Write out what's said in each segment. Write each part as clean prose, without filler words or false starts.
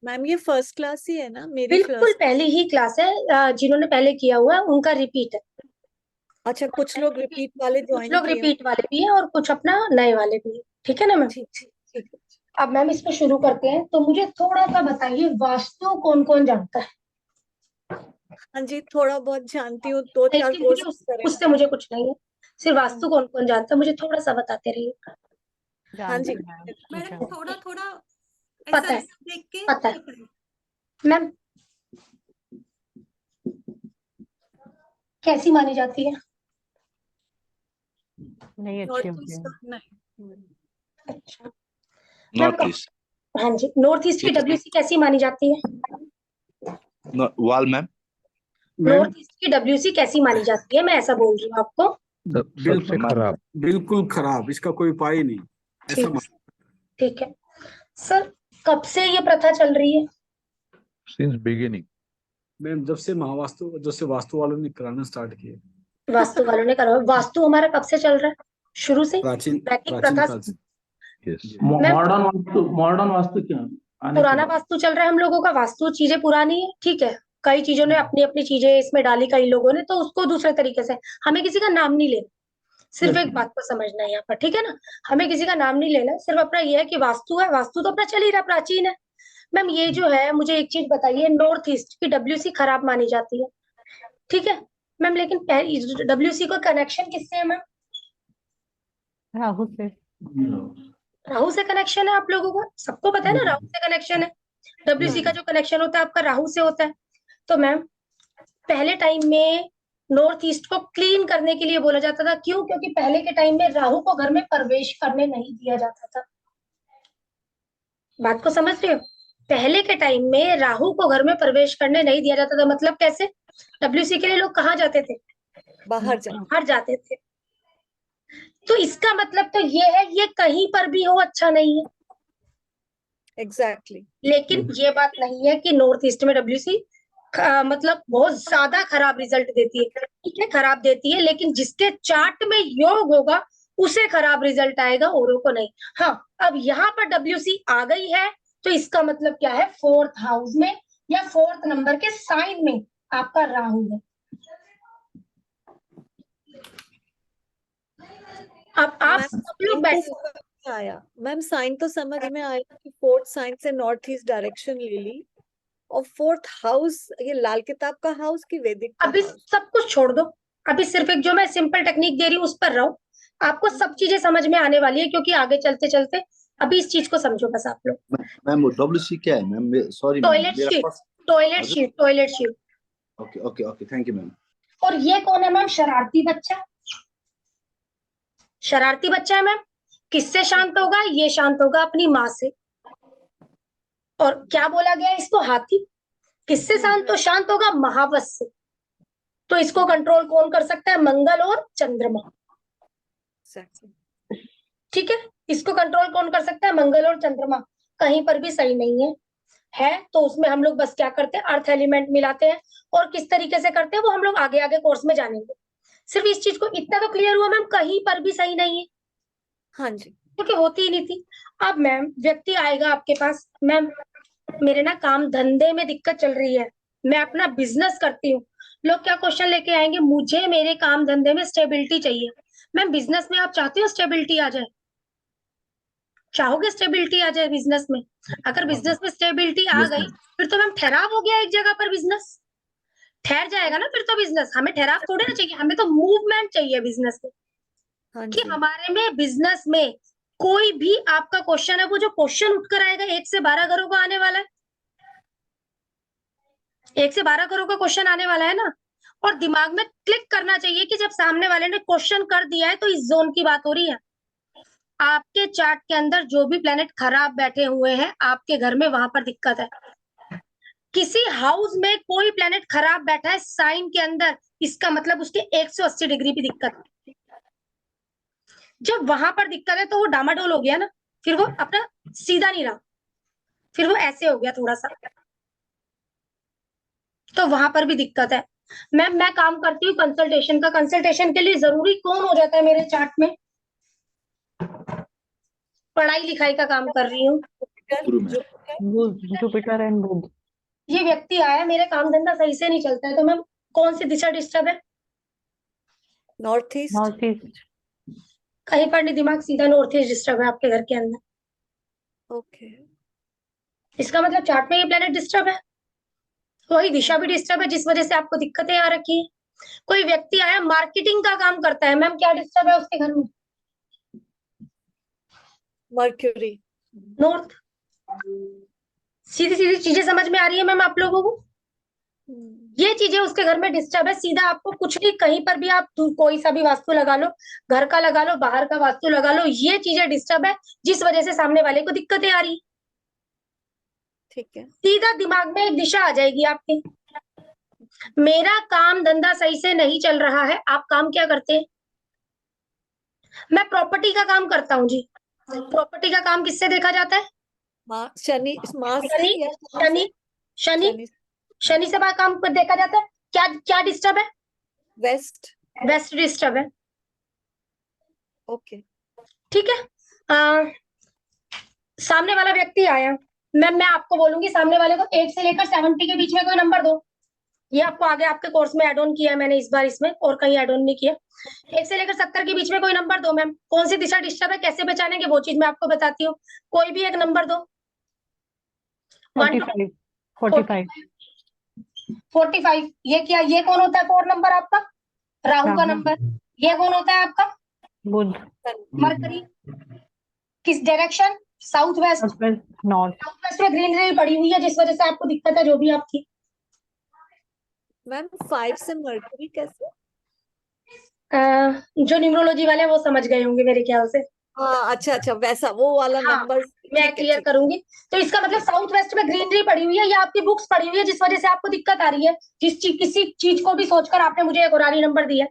Ma'am ये first class ही है ना, मेरी बिल्कुल फर्स्ट। पहली ही क्लास है, जिन्होंने पहले किया हुआ है उनका रिपीट है। अच्छा, कुछ लोग रिपीट वाले कुछ ज्वाइन लोग किए रिपीट होंगे। वाले भी हैं और कुछ अपना नए वाले भी हैं। ठीक है ना मैम? ठीक ठीक ठीक है। अब मैम इस पे शुरू करते हैं, तो मुझे थोड़ा सा बताइए, वास्तु कौन कौन जानता है? हाँ जी, थोड़ा बहुत जानती हूँ, दो चार लेकिन मुझे कोर्स करे उससे मैंने। मुझे कुछ नहीं है, सिर्फ हाँ वास्तु कौन कौन जानता है मुझे थोड़ा सा बताते रहिए। हाँ जी। जानती हूँ मैम, मैडम पूछो। थोड़ा थोड़ा ऐसा पता है, देख के पता है बताइए। मैम। कैसी मानी जाती है? नहीं अच्छी नॉर्थ होती है। ईस्ट का नहीं। अच्छा मैम, नॉर्थ ईस्ट। हाँ जी, नॉर्थ ईस्ट की डब्ल्यूसी कैसी मानी जाती है? वाल मैम। नॉर्थ ईस्ट की डब्ल्यूसी कैसी मानी जाती है, मैं ऐसा बोल रही हूँ आपको। सबसे खराब। बिल्कुल खराब, इसका कोई उपाय ही नहीं, ऐसा ठीक, ठीक है सर। कब से ये प्रथा चल रही है? Since beginning. मैम जब से वास्तु वालों ने कराना स्टार्ट किए। वास्तु वालों ने करा। वास्तु हमारा कब से चल रहा है? शुरू से प्राचीन वैदिक प्राचीन प्रथा काल से। यस। मैम, मॉडर्न वास्तु क्या आने के पुराना बाद? वास्तु चल रहा है हम लोगों का। वास्तु चीजें पुरानी है, ठीक है, कई चीजों ने अपनी अपनी चीजें इसमें डाली कई लोगों ने, तो उसको दूसरे तरीके से, हमें किसी का नाम नहीं लेना। सिर्फ एक बात को समझना है यहाँ पर, ठीक है ना? हमें किसी का नाम नहीं लेना, सिर्फ अपना ये है कि वास्तु है, वास्तु तो अपना चल ही रहा, प्राचीन है। मैम ये जो है, मुझे एक चीज बताइए, नॉर्थ ईस्ट की डब्ल्यूसी खराब मानी जाती है, ठीक है मैम, लेकिन डब्ल्यूसी को कनेक्शन किससे है मैम? राहु से। राहु से कनेक्शन है आप लोगों का, सबको पता है ना, राहु से कनेक्शन है। डब्ल्यूसी का जो कनेक्शन होता है आपका राहु से होता है। तो मैम पहले टाइम में नॉर्थ ईस्ट को क्लीन करने के लिए बोला जाता था, क्यों? क्योंकि पहले के टाइम में राहु को घर में प्रवेश करने नहीं दिया जाता था। बात को समझ रहे हो? पहले के टाइम में राहु को घर में प्रवेश करने नहीं दिया जाता था, मतलब कैसे? डब्ल्यूसी के लिए लोग कहाँ जाते थे? बाहर जाते थे। तो इसका मतलब तो ये है, ये कहीं पर भी हो अच्छा नहीं है। एग्जैक्टली। लेकिन ये बात नहीं है कि नॉर्थ ईस्ट में डब्ल्यूसी मतलब बहुत ज्यादा खराब रिजल्ट देती है। ठीक है, खराब देती है, लेकिन जिसके चार्ट में योग होगा उसे खराब रिजल्ट आएगा, औरों को नहीं। हाँ, अब यहाँ पर डब्ल्यूसी आ गई है, तो इसका मतलब क्या है? फोर्थ हाउस में या फोर्थ नंबर के साइन में आपका राहु है। अब आप सब लोग बैठे। आया मैम, साइन तो समझ में आया कि फोर्थ साइन से नॉर्थ ईस्ट डायरेक्शन ले ली, और फोर्थ हाउस ये लाल किताब का हाउस की वैदिक का अभी हाउस? सब कुछ छोड़ दो, अभी सिर्फ एक जो मैं सिंपल टेक्निक दे रही हूँ उस पर रहो, आपको सब चीजें समझ में आने वाली है, क्योंकि आगे चलते चलते अभी इस चीज को समझो बस आप लोग। मैम डब्ल्यूसी क्या है मैम? सॉरी मैम, टॉयलेट मेरा sheet, first. Toilet sheet, toilet sheet. Okay okay okay, thank you ma'am. और ये कौन है मैम? शरारती बच्चा। शरारती बच्चा है मैम, किससे शांत होगा? ये शांत होगा अपनी माँ से। और क्या बोला गया इसको? हाथी। किससे शांत होगा? महावस से। तो इसको कंट्रोल कौन कर सकता है? मंगल और चंद्रमा। ठीक है, इसको कंट्रोल कौन कर सकता है? मंगल और चंद्रमा। कहीं पर भी सही नहीं है तो उसमें हम लोग बस क्या करते हैं? अर्थ एलिमेंट मिलाते हैं, और किस तरीके से करते हैं वो हम लोग आगे आगे कोर्स में जानेंगे। सिर्फ इस चीज को इतना तो क्लियर हुआ मैम, कहीं पर भी सही नहीं है। हाँ जी। क्योंकि होती ही नहीं थी। अब मैम व्यक्ति आएगा आपके पास, मैम मेरे ना काम धंधे में दिक्कत चल रही है, मैं अपना बिजनेस करती हूँ। लोग क्या क्वेश्चन लेके आएंगे? मुझे मेरे काम धंधे में स्टेबिलिटी चाहिए। मैम बिजनेस में आप चाहते हो स्टेबिलिटी आ जाए? चाहोगे स्टेबिलिटी आ जाए बिजनेस में? अगर बिजनेस में स्टेबिलिटी आ गई, फिर तो मैम ठहराव हो गया एक जगह पर, बिजनेस ठहर जाएगा ना फिर तो बिजनेस। हमें ठहराव थोड़े ना चाहिए, हमें तो मूवमेंट चाहिए बिजनेस में। हाँ कि जी। हमारे में बिजनेस में कोई भी आपका क्वेश्चन है, वो जो क्वेश्चन उठकर आएगा 1 से 12 करोड़ का आने वाला है। 1 से 12 करोड़ का क्वेश्चन आने वाला है ना। और दिमाग में क्लिक करना चाहिए कि जब सामने वाले ने क्वेश्चन कर दिया है तो इस जोन की बात हो रही है। आपके चार्ट के अंदर जो भी प्लेनेट खराब बैठे हुए हैं आपके घर में, वहां पर दिक्कत है। किसी हाउस में कोई प्लेनेट खराब बैठा है साइन के अंदर, इसका मतलब उसके 180 डिग्री पे दिक्कत है। जब वहां पर दिक्कत है तो वो डामाडोल हो गया ना, फिर वो अपना सीधा नहीं रहा, फिर वो ऐसे हो गया थोड़ा सा, तो वहां पर भी दिक्कत है। मैम मैं काम करती हूँ कंसल्टेशन का, कंसल्टेशन के लिए जरूरी कौन हो जाता है मेरे चार्ट में? पढ़ाई लिखाई का काम कर रही हूँ, गुरु में। जुपिटर जुपिटर एंड बुध। ये व्यक्ति आया, मेरे काम धंधा सही से नहीं चलता है, तो मैम कौन सी दिशा डिस्टर्ब है? North east. North east. कहीं पर नहीं, दिमाग सीधा नॉर्थ ईस्ट डिस्टर्ब है आपके घर के अंदर। ओके। इसका मतलब चार्ट में ये प्लेनेट डिस्टर्ब है, वही दिशा भी डिस्टर्ब है, जिस वजह से आपको दिक्कतें आ रखी है। कोई व्यक्ति आया मार्केटिंग का काम करता है, मैम क्या डिस्टर्ब है उसके घर में? मर्क्यूरी। नॉर्थ। सीधी सीधी चीजें समझ में आ रही है मैम आप लोगों को? ये चीजें उसके घर में डिस्टर्ब है। सीधा आपको कुछ भी, कहीं पर भी आप कोई सा भी वास्तु लगा लो, घर का लगा लो, बाहर का वास्तु लगा लो, ये चीजें डिस्टर्ब है, जिस वजह से सामने वाले को दिक्कतें आ रही। ठीक है। सीधा दिमाग में एक दिशा आ जाएगी आपके, मेरा काम धंधा सही से नहीं चल रहा है। आप काम क्या करते हैं? मैं प्रॉपर्टी का काम करता हूँ जी। प्रॉपर्टी का काम किससे देखा जाता है? शनि, मास से शनि। या शनि शनि शनि। शनि से काम पर देखा जाता है। क्या क्या डिस्टर्ब है? वेस्ट। वेस्ट डिस्टर्ब है। ओके। ठीक है। सामने वाला व्यक्ति आया, मैं आपको बोलूंगी सामने वाले को 8 से लेकर 70 के बीच में कोई नंबर दो। ये आपको आगे आपके कोर्स में ऐड ऑन किया है मैंने इस बार, इसमें और कहीं ऐड ऑन नहीं किया। 1 से लेकर 70 के बीच में कोई नंबर दो मैम। कौन सी दिशा डिस्टर्ब है, कैसे पहचानेंगे, वो चीज मैं आपको बताती हूँ। कोई भी एक नंबर दो। 45। 45। 45। ये क्या, ये कौन होता है 4 नंबर आपका? राहु का राहु। नंबर। ये कौन होता है आपका? बुध। मरकरी। किस direction? South west. North west. North. South west में ग्रीनरी पड़ी हुई है, जिस वजह से आपको दिक्कत है जो भी आपकी। मैम 5 से मर्क्यूरी कैसे? जो न्यूमरोलॉजी वाले हैं वो समझ गए होंगे मेरे ख्याल से। हाँ, अच्छा अच्छा, वैसा वो वाला हाँ, नंबर। मैं क्लियर करूंगी। तो इसका मतलब साउथ वेस्ट में ग्रीनरी पड़ी हुई है, या आपकी बुक्स पड़ी हुई है, जिस वजह से आपको दिक्कत आ रही है। किसी चीज को भी सोचकर आपने मुझे एक और नंबर दिया।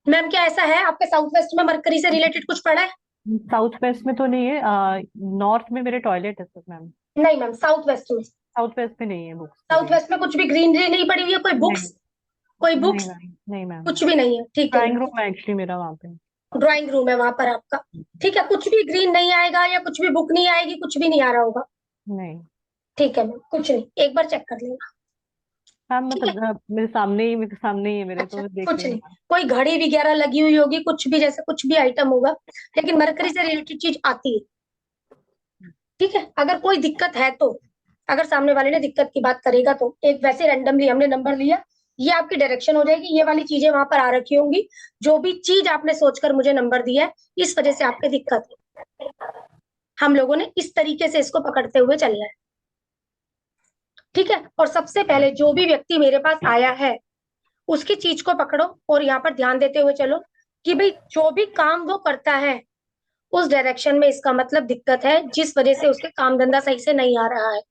मैम क्या ऐसा है आपके साउथ वेस्ट में मरकरी से रिलेटेड कुछ पड़ा है? साउथ वेस्ट में तो नहीं है। नॉर्थ में मेरे टॉयलेट है मैम। नहीं मैम, साउथ वेस्ट में। साउथ वेस्ट में नहीं है बुक्स। साउथ वेस्ट में कुछ भी ग्रीनरी नहीं पड़ी हुई है? कोई बुक्स? कोई नहीं बुक्स? मैम। नहीं मैम। कुछ भी नहीं है। ठीक है, ड्राइंग रूम है एक्चुअली मेरा वहाँ पे। ड्राइंग रूम है वहां पर आपका। ठीक है, कुछ भी ग्रीन नहीं आएगा, या कुछ भी बुक नहीं आएगी, कुछ भी नहीं आ रहा होगा। नहीं ठीक है मैम, कुछ नहीं, एक बार चेक कर लेना। मैम, ठीक है, मतलब मेरे सामने ही है मेरे, अच्छा, तो मैं देख कुछ रही नहीं। हूँ। कोई घड़ी वगैरह लगी हुई होगी, कुछ भी, जैसे कुछ भी आइटम होगा, लेकिन मरकरी से रिलेटेड चीज आती है। ठीक है, अगर कोई दिक्कत है तो, अगर सामने वाले ने दिक्कत की बात करेगा तो एक वैसे रैंडमली हमने नंबर लिया, ये आपकी डायरेक्शन हो जाएगी। ये वाली चीजें वहां पर आ रखी होंगी, जो भी चीज आपने सोचकर मुझे नंबर दिया है, इस वजह से आपकी दिक्कत है। हम लोगों ने इस तरीके से इसको पकड़ते हुए चलना है। ठीक है, और सबसे पहले जो भी व्यक्ति मेरे पास आया है, उसकी चीज को पकड़ो और यहाँ पर ध्यान देते हुए चलो कि भाई जो भी काम वो करता है उस डायरेक्शन में, इसका मतलब दिक्कत है, जिस वजह से उसके काम धंधा सही से नहीं आ रहा है।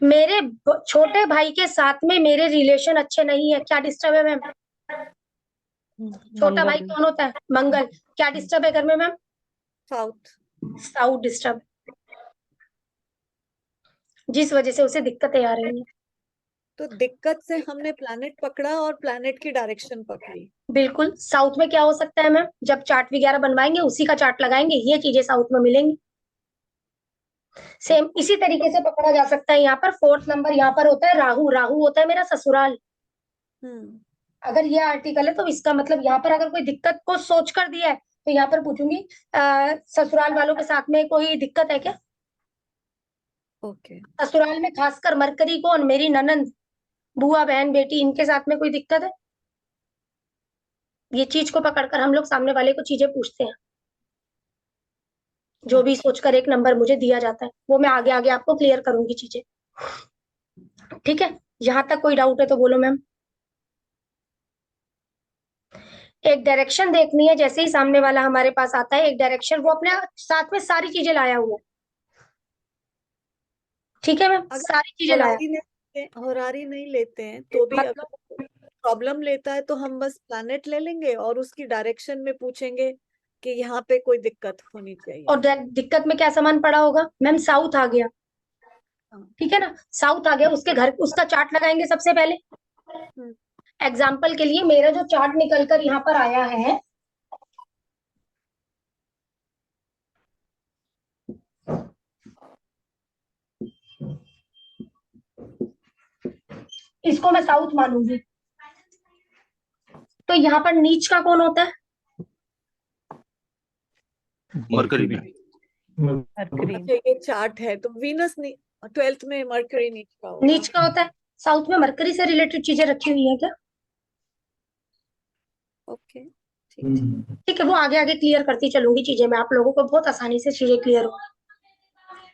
मेरे छोटे भाई के साथ में मेरे रिलेशन अच्छे नहीं है, क्या डिस्टर्ब है मैम? छोटा भाई मंगल। कौन होता है? मंगल। क्या डिस्टर्ब है घर में मैम? साउथ। साउथ डिस्टर्ब, जिस वजह से उसे दिक्कतें आ रही हैं। तो दिक्कत से हमने प्लैनेट पकड़ा और प्लैनेट की डायरेक्शन पकड़ी। बिल्कुल। साउथ में क्या हो सकता है मैम? जब चार्ट वगैरह बनवाएंगे उसी का चार्ट लगाएंगे, ये चीजें साउथ में मिलेंगी। सेम इसी तरीके से पकड़ा जा सकता है। यहाँ पर 4th नंबर यहाँ पर होता है राहु। राहु होता है मेरा ससुराल। अगर ये आर्टिकल है तो इसका मतलब यहाँ पर अगर कोई दिक्कत को सोच कर दिया है, तो यहाँ पर पूछूंगी ससुराल वालों के साथ में कोई दिक्कत है क्या? ओके। ससुराल में खासकर मरकरी कौन? मेरी ननंद, बुआ, बहन, बेटी, इनके साथ में कोई दिक्कत है? ये चीज को पकड़कर हम लोग सामने वाले को चीजें पूछते हैं, जो भी सोचकर एक नंबर मुझे दिया जाता है, वो मैं आगे आगे आपको क्लियर करूंगी चीजें। ठीक है, यहां तक कोई डाउट है तो बोलो मैम। एक डायरेक्शन देखनी है, जैसे ही सामने वाला हमारे पास आता है एक डायरेक्शन, वो अपने साथ में सारी चीजें लाया हुआ है। ठीक है मैम, सारी चीजें लाया। होरारी नहीं लेते हैं तो भी मतलब अगर प्रॉब्लम लेता है तो हम बस प्लैनेट ले लेंगे और उसकी डायरेक्शन में पूछेंगे कि यहाँ पे कोई दिक्कत होनी चाहिए। और दिक्कत में क्या सामान पड़ा होगा मैम? साउथ आ गया। ठीक है ना, साउथ आ गया, उसके घर उसका चार्ट लगाएंगे सबसे पहले। एग्जाम्पल के लिए मेरा जो चार्ट निकल कर यहाँ पर आया है, इसको मैं साउथ मानूंगी। तो यहाँ पर नीच का कौन होता है? Mercury ma'am. मरकरी। अच्छा ये चार्ट है तो वीनस नहीं, 12th में मरकरी नीच का होगा। नीच का होता है। साउथ में मरकरी से रिलेटेड चीजें रखी हुई है क्या? ओके ठीक। ठीक है, वो आगे आगे क्लियर करती चलूंगी चीजें, मैं आप लोगों को बहुत आसानी से चीजें क्लियर हो।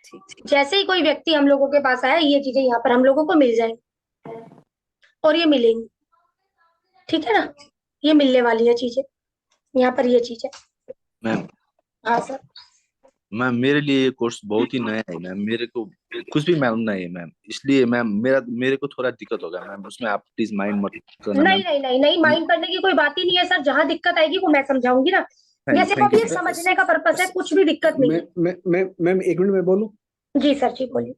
ठीक। जैसे ही कोई व्यक्ति हम लोगों के पास आया, ये चीजें यहाँ पर हम लोगों को मिल जाएंगी और ये मिलेंगी, ठीक है ना? ये मिलने वाली है चीजें, यहाँ पर ये चीज है। मैम हाँ सर। मैम मेरे लिए ये कोर्स बहुत ही नया है मैम, मेरे को कुछ भी मालूम नहीं है मैम, इसलिए मैम मेरे को थोड़ा दिक्कत होगा मैम, उसमें आप प्लीज माइंड मत करना नहीं मैम। नहीं नहीं नहीं, माइंड करने की कोई बात ही नहीं है सर। जहाँ दिक्कत आएगी वो मैं समझाऊंगी ना। ये सिर्फ थैंक अभी यू एक सर। समझने का पर्पस है, कुछ भी दिक्कत नहीं है। मैम 1 मिनट में बोलूं? जी सर, जी बोलिए।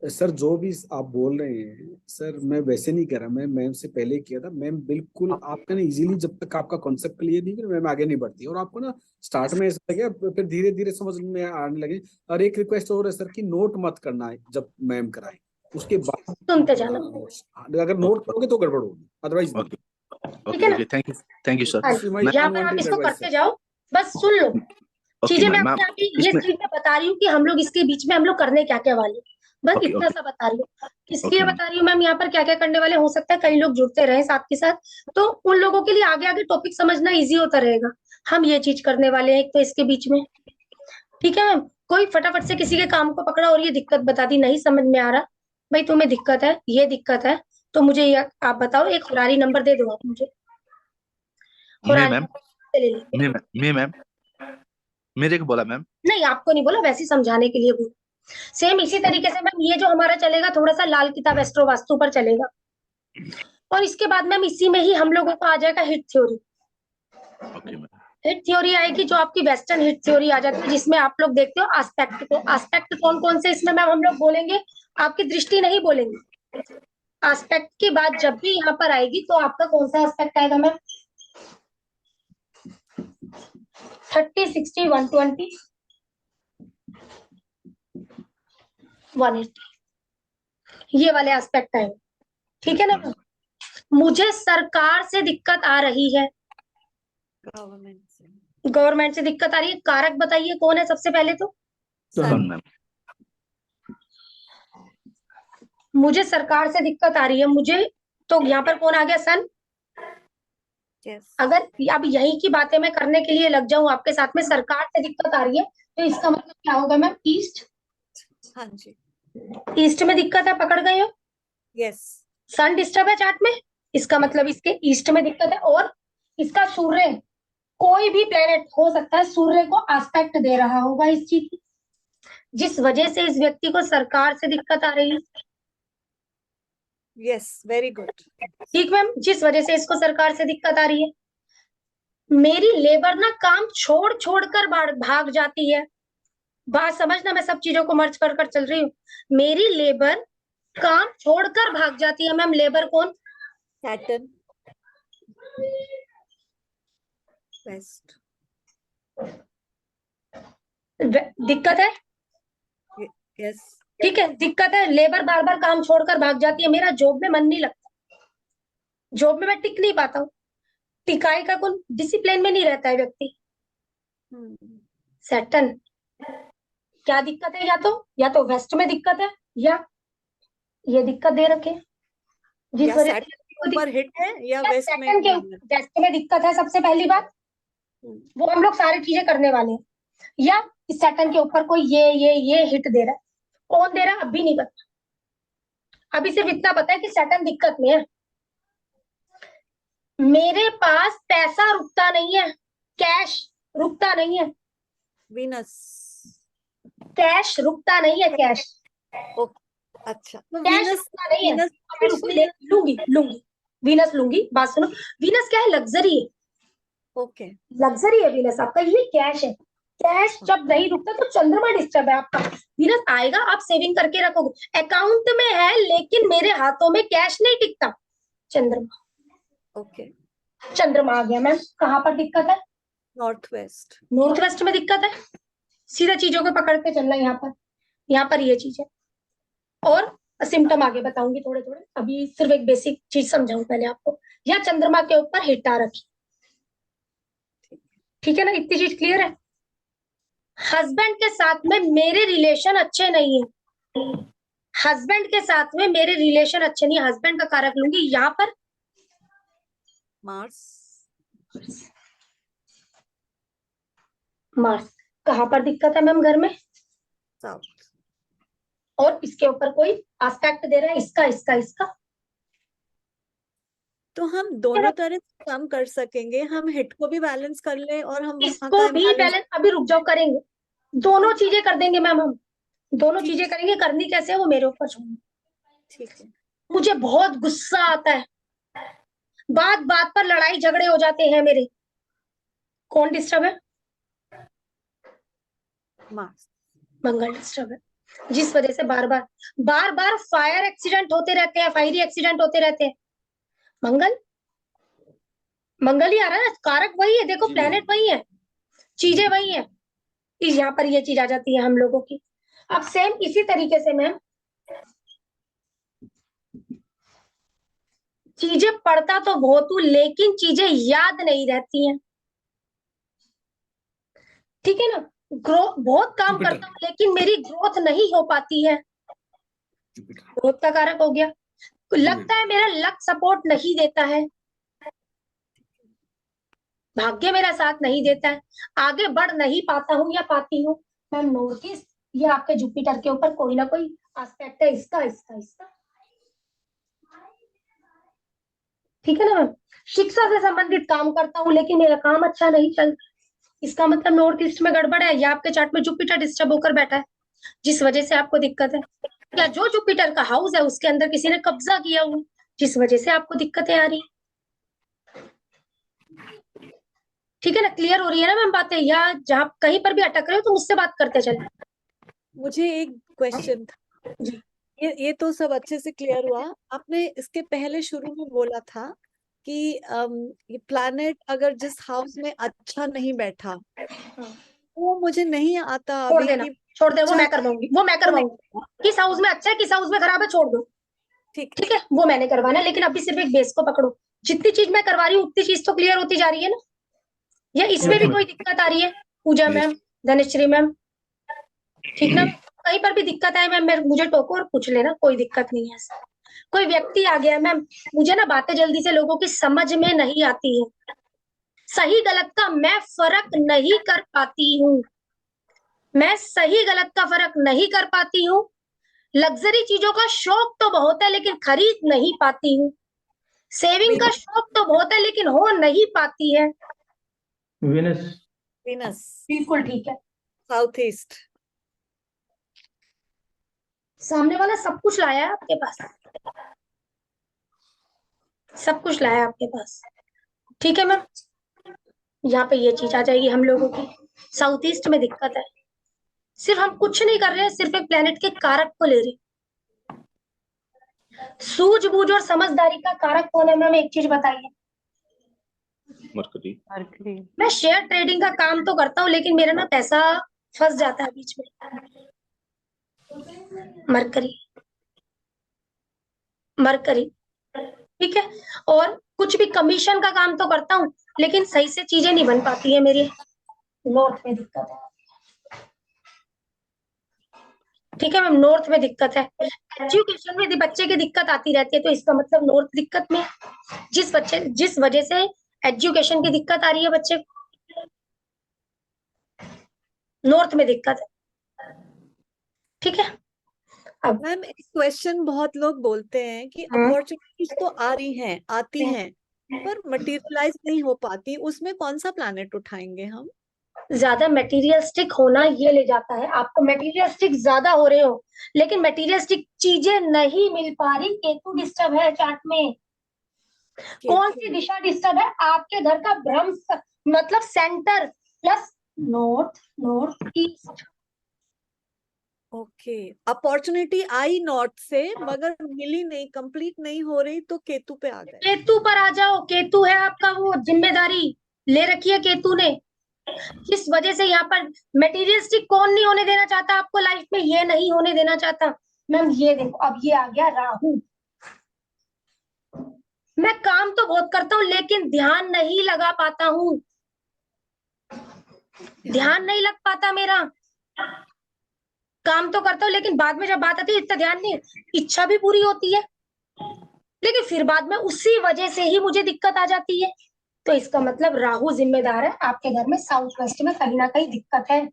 सर जो भी आप बोल रहे हैं सर, मैं वैसे नहीं कह रहा, मैं मैम से पहले किया था मैम। बिल्कुल आपका ना इजीली, जब तक आपका कॉन्सेप्ट क्लियर नहीं करें मैम आगे नहीं बढ़ती, और आपको ना स्टार्ट में ऐसा लगे, फिर धीरे धीरे समझ में आने लगे। और एक रिक्वेस्ट और है सर कि नोट मत करना है जब मैम कराए, उसके बाद सुनते जाना। अगर नोट करोगे तो गड़बड़ होगी, अदरवाइज ओके ठीक है ना? Okay thank you sir. हाँ, यहाँ पर आप इसको करते जाओ, बस सुन लो ओके चीजें। मैं मैम अपने आप ही ये इसमें चीज मैं बता रही हूँ कि हम लोग इसके बीच में हम लोग करने क्या क्या वाले, बस ओके इतना ओके सा बता रही हूँ। इसलिए ओके बता रही हूँ मैम, यहाँ पर क्या क्या करने वाले, हो सकता है कई लोग जुड़ते रहे साथ के साथ, तो उन लोगों के लिए आगे आगे टॉपिक समझना इजी होता रहेगा। हम ये चीज करने वाले हैं एक तो इसके बीच में, ठीक है मैम? कोई फटाफट से किसी के काम को पकड़ा और ये दिक्कत बता दी, नहीं समझ में आ रहा भाई, तुम्हें दिक्कत है, ये दिक्कत है, तो मुझे ये आप बताओ, एक फरारी नंबर दे दो आप मुझे। मैं फरारी मैम नंबर ले लीजिए। मैं मैम मेरे को बोला मैम। नहीं, आपको नहीं बोला, वैसे ही समझाने के लिए बोला। सेम इसी तरीके से मैम ये जो हमारा चलेगा, थोड़ा सा लाल किताब एस्ट्रो वास्तु पर चलेगा, और इसके बाद मैम इसी में ही हम लोगों को आ जाएगा hit theory. Okay ma'am. Hit theory आएगी जो आपकी वेस्टर्न हिट थ्योरी आ जाती है, जिसमें आप लोग देखते हो एस्पेक्ट को। एस्पेक्ट कौन कौन से इसमें मैम हम लोग बोलेंगे, आपकी दृष्टि नहीं बोलेंगे। एस्पेक्ट की बात जब भी यहाँ पर आएगी तो आपका कौन सा एस्पेक्ट आएगा मैम? 30, 60, 120, 180, ये वाले एस्पेक्ट आएंगे, ठीक है ना मैम? मुझे सरकार से दिक्कत आ रही है, गवर्नमेंट से दिक्कत आ रही है, कारक बताइए कौन है सबसे पहले तो? सन मैम। मुझे सरकार से दिक्कत आ रही है, मुझे, तो यहाँ पर कौन आ गया? सन। अगर अब यही की बातें मैं करने के लिए लग जाऊं आपके साथ में, सरकार से दिक्कत आ रही है, तो इसका मतलब क्या होगा मैम? ईस्ट। हाँ जी। ईस्ट में दिक्कत है, पकड़ गए हो? यस। सन डिस्टर्ब है चार्ट में, इसका मतलब इसके ईस्ट में दिक्कत है। और इसका सूर्य, कोई भी प्लेनेट हो सकता है सूर्य को एस्पेक्ट दे रहा होगा इस चीज की, जिस वजह से इस व्यक्ति को सरकार से दिक्कत आ रही है। Yes, very good. ठीक मैम, जिस वजह से इसको सरकार से दिक्कत आ रही है। मेरी लेबर ना काम छोड़ छोड़ कर भाग जाती है, बात समझना, मैं सब चीजों को मर्ज कर कर चल रही हूँ। मेरी लेबर काम छोड़कर भाग जाती है मैम। लेबर कौन? सैटर्न वेस्ट। दिक्कत है? यस। ठीक है, दिक्कत है, लेबर बार बार काम छोड़कर भाग जाती है, मेरा जॉब में मन नहीं लगता, जॉब में मैं टिक नहीं पाता हूँ। टिकाई का कौन? डिसिप्लिन में नहीं रहता है व्यक्ति, सैटर्न। क्या दिक्कत है? या तो वेस्ट में दिक्कत है, या ये दिक्कत दे रखे, जिस वजह से ऊपर हिट है, या वेस्ट में? वेस्ट में दिक्कत है सबसे पहली बात, वो हम लोग सारी चीजें करने वाले हैं। या इस सैटर्न के ऊपर कोई ये हिट दे रहा है, कौन दे रहा है अब भी नहीं पता, अभी सिर्फ इतना पता है कि सैटर्न दिक्कत में है। मेरे पास पैसा रुकता नहीं है, कैश रुकता नहीं है, वीनस। कैश रुकता नहीं है, कैश। अच्छा, कैश रुकता नहीं है। लूंगी वीनस लूंगी, बात सुनो। वीनस क्या है? लग्जरी है। ओके, लग्जरी है वीनस आपका, ये कैश है। कैश जब नहीं रुकता तो चंद्रमा डिस्टर्ब है आपका। वीनस आएगा, आप सेविंग करके रखोगे, अकाउंट में है, लेकिन मेरे हाथों में कैश नहीं टिकता। चंद्रमा। ओके। चंद्रमा आ गया मैम। कहाँ पर दिक्कत है? North west. नॉर्थ वेस्ट में दिक्कत है। सीधा चीजों को पकड़ के चलना, यहाँ पर ये चीज है। और सिम्टम आगे बताऊंगी थोड़े थोड़े, अभी सिर्फ एक बेसिक चीज समझाऊं पहले आपको। या चंद्रमा के ऊपर हिट आ रखी, ठीक है ना, इतनी चीज क्लियर है। हस्बैंड के साथ में मेरे रिलेशन अच्छे नहीं है, हस्बैंड के साथ में मेरे रिलेशन अच्छे नहीं, हस्बैंड का कारक लूंगी यहाँ पर मार्स। मार्स। कहाँ पर दिक्कत है मैम? घर में। साउथ। और इसके ऊपर कोई एस्पेक्ट दे रहा है, इसका इसका इसका, तो हम दोनों तरह से काम कर सकेंगे, हम हिट को भी बैलेंस कर ले और हम वहां इसको का भी imbalance- बैलेंस, अभी रुक जाओ, करेंगे दोनों चीजें कर देंगे मैम, हम दोनों ठीक। चीजें करेंगे। करनी कैसे है वो मेरे ऊपर छोड़ो। ठीक है। मुझे बहुत गुस्सा आता है, बात बात पर लड़ाई झगड़े हो जाते हैं मेरे। कौन डिस्टर्ब है? मार्स। मंगल डिस्टर्ब है, जिस वजह से बार बार फायर एक्सीडेंट होते रहते हैं, फायरी एक्सीडेंट होते रहते हैं। मंगल मंगल ही आ रहा है ना, कारक वही है, देखो प्लेनेट वही है, चीजें वही है। यहाँ पर ये चीज आ जाती है हम लोगों की। अब सेम इसी तरीके से मैम चीजें पढ़ता तो बहुत हूं, लेकिन चीजें याद नहीं रहती हैं, ठीक है ना। बहुत काम जुपिटर। करता हूँ लेकिन मेरी ग्रोथ नहीं हो पाती है, ग्रोथ का कारक हो गया। लगता है मेरा लक सपोर्ट नहीं देता है, भाग्य मेरा साथ नहीं देता है, आगे बढ़ नहीं पाता हूँ या पाती हूँ। मैं नॉर्थ ईस्ट, ये आपके जुपिटर के ऊपर कोई ना कोई एस्पेक्ट है, इसका इसका इसका, ठीक है ना मैम। शिक्षा से संबंधित काम करता हूँ लेकिन मेरा काम अच्छा नहीं चलता, इसका मतलब नॉर्थ ईस्ट में गड़बड़ है, या आपके चार्ट में जुपिटर डिस्टर्ब होकर बैठा है, जिस वजह से आपको दिक्कत है। या जो जुपिटर का हाउस है उसके अंदर किसी ने कब्जा किया हुआ, जिस वजह से आपको दिक्कतें आ रही, ठीक है ना। क्लियर हो रही है ना मैम बातें? या जहाँ कहीं पर भी अटक रहे हो तो मुझसे बात करते चले। मुझे एक क्वेश्चन था। जी। ये तो सब अच्छे से क्लियर हुआ। आपने इसके पहले शुरू में बोला था कि ये प्लैनेट अगर जिस हाउस में अच्छा नहीं बैठा, वो मुझे नहीं आता छोड़ अभी देना, कि छोड़ दे, वो अच्छा मैं करवाऊंगी, वो मैं करवाऊंगी। किस हाउस में अच्छा है, किस हाउस में खराब है, छोड़ दो, ठीक ठीक है, वो मैंने करवाना है। लेकिन अभी सिर्फ एक बेस को पकड़ो, जितनी चीज मैं करवा रही हूँ उतनी चीज तो क्लियर होती जा रही है ना। या इसमें भी कोई दिक्कत आ रही है? पूजा मैम, धनश्री मैम, ठीक ना। कहीं पर भी दिक्कत आए मैम मुझे टोको और पूछ लेना, कोई दिक्कत नहीं है ऐसा। कोई व्यक्ति आ गया मैम, मुझे ना बातें जल्दी से लोगों की समझ में नहीं आती है, सही गलत का मैं फर्क नहीं कर पाती हूँ, मैं सही गलत का फर्क नहीं कर पाती हूँ। लग्जरी चीजों का शौक तो बहुत है लेकिन खरीद नहीं पाती हूँ, सेविंग का शौक तो बहुत है लेकिन हो नहीं पाती है। Venus, Venus. बिल्कुल ठीक है। South east. सामने वाला सब कुछ लाया है आपके पास, सब कुछ लाया है आपके पास, ठीक है मैम। यहाँ पे ये चीज आ जाएगी हम लोगों की, साउथ ईस्ट में दिक्कत है। सिर्फ हम कुछ नहीं कर रहे हैं, सिर्फ एक प्लेनेट के कारक को ले रहे। सूझबूझ और समझदारी का कारक कौन है मैम? एक चीज बताइए। मरकरी। मरकरी। मैं शेयर ट्रेडिंग का काम तो करता हूँ लेकिन मेरा ना पैसा फंस जाता है बीच में। मरकरी, मरकरी, ठीक है। और कुछ भी कमीशन का काम तो करता हूँ लेकिन सही से चीजें नहीं बन पाती है मेरी, नॉर्थ में दिक्कत है, ठीक है मैम। नॉर्थ में दिक्कत है, एजुकेशन में यदि बच्चे की दिक्कत आती रहती है तो इसका मतलब नॉर्थ दिक्कत में, जिस वजह से एजुकेशन की दिक्कत आ रही है बच्चे को, नॉर्थ में दिक्कत है, ठीक है। अब मैम एक क्वेश्चन बहुत लोग बोलते हैं कि हाँ। अपॉर्चुनिटीज तो आ रही हैं, आती हैं, पर मटेरियलाइज नहीं हो पाती, उसमें कौन सा प्लैनेट उठाएंगे हम? ज्यादा मटेरियलिस्टिक होना ये ले जाता है, आपको मटेरियलिस्टिक ज्यादा हो रहे हो लेकिन मटेरियलिस्टिक चीजें नहीं मिल पा रही। केतु डिस्टर्ब है चार्ट में। कौन सी दिशा डिस्टर्ब है? आपके घर का ब्रह्म मतलब centre plus north, north east. Okay, opportunity आई नॉर्थ से मगर मिली नहीं, कंप्लीट नहीं हो रही, तो केतु पे आ गए। केतु पर आ जाओ, केतु है आपका, वो जिम्मेदारी ले रखी है केतु ने, जिस वजह से यहाँ पर मटेरियलिस्टिक कौन नहीं होने देना चाहता आपको लाइफ में? ये नहीं होने देना चाहता, मैम ये देखो, अब ये आ गया राहु। मैं काम तो बहुत करता हूँ लेकिन ध्यान नहीं लगा पाता हूँ, ध्यान नहीं लग पाता मेरा। काम तो करता हूँ लेकिन बाद में जब बात आती है इतना ध्यान नहीं, इच्छा भी पूरी होती है लेकिन फिर बाद में उसी वजह से ही मुझे दिक्कत आ जाती है। तो इसका मतलब राहु जिम्मेदार है, आपके घर में साउथ वेस्ट में कहीं ना कहीं दिक्कत है।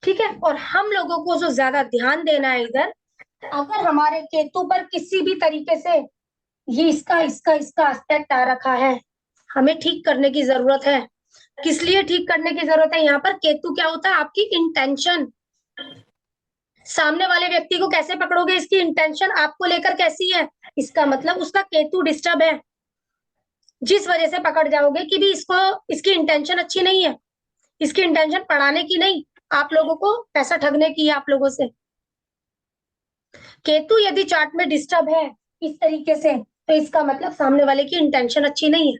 ठीक है, और हम लोगों को जो ज्यादा ध्यान देना है इधर, अगर हमारे केतु पर किसी भी तरीके से ये इसका एस्पेक्ट आ रखा है, हमें ठीक करने की जरूरत है। किस लिए ठीक करने की जरूरत है? यहाँ पर केतु क्या होता है? आपकी इंटेंशन। सामने वाले व्यक्ति को कैसे पकड़ोगे, इसकी इंटेंशन आपको लेकर कैसी है, इसका मतलब उसका केतु डिस्टर्ब है। जिस वजह से पकड़ जाओगे कि भी इसको, इसकी इंटेंशन अच्छी नहीं है, इसकी इंटेंशन पढ़ाने की नहीं, आप लोगों को पैसा ठगने की है आप लोगों से। केतु यदि चार्ट में डिस्टर्ब है इस तरीके से, तो इसका मतलब सामने वाले की इंटेंशन अच्छी नहीं है,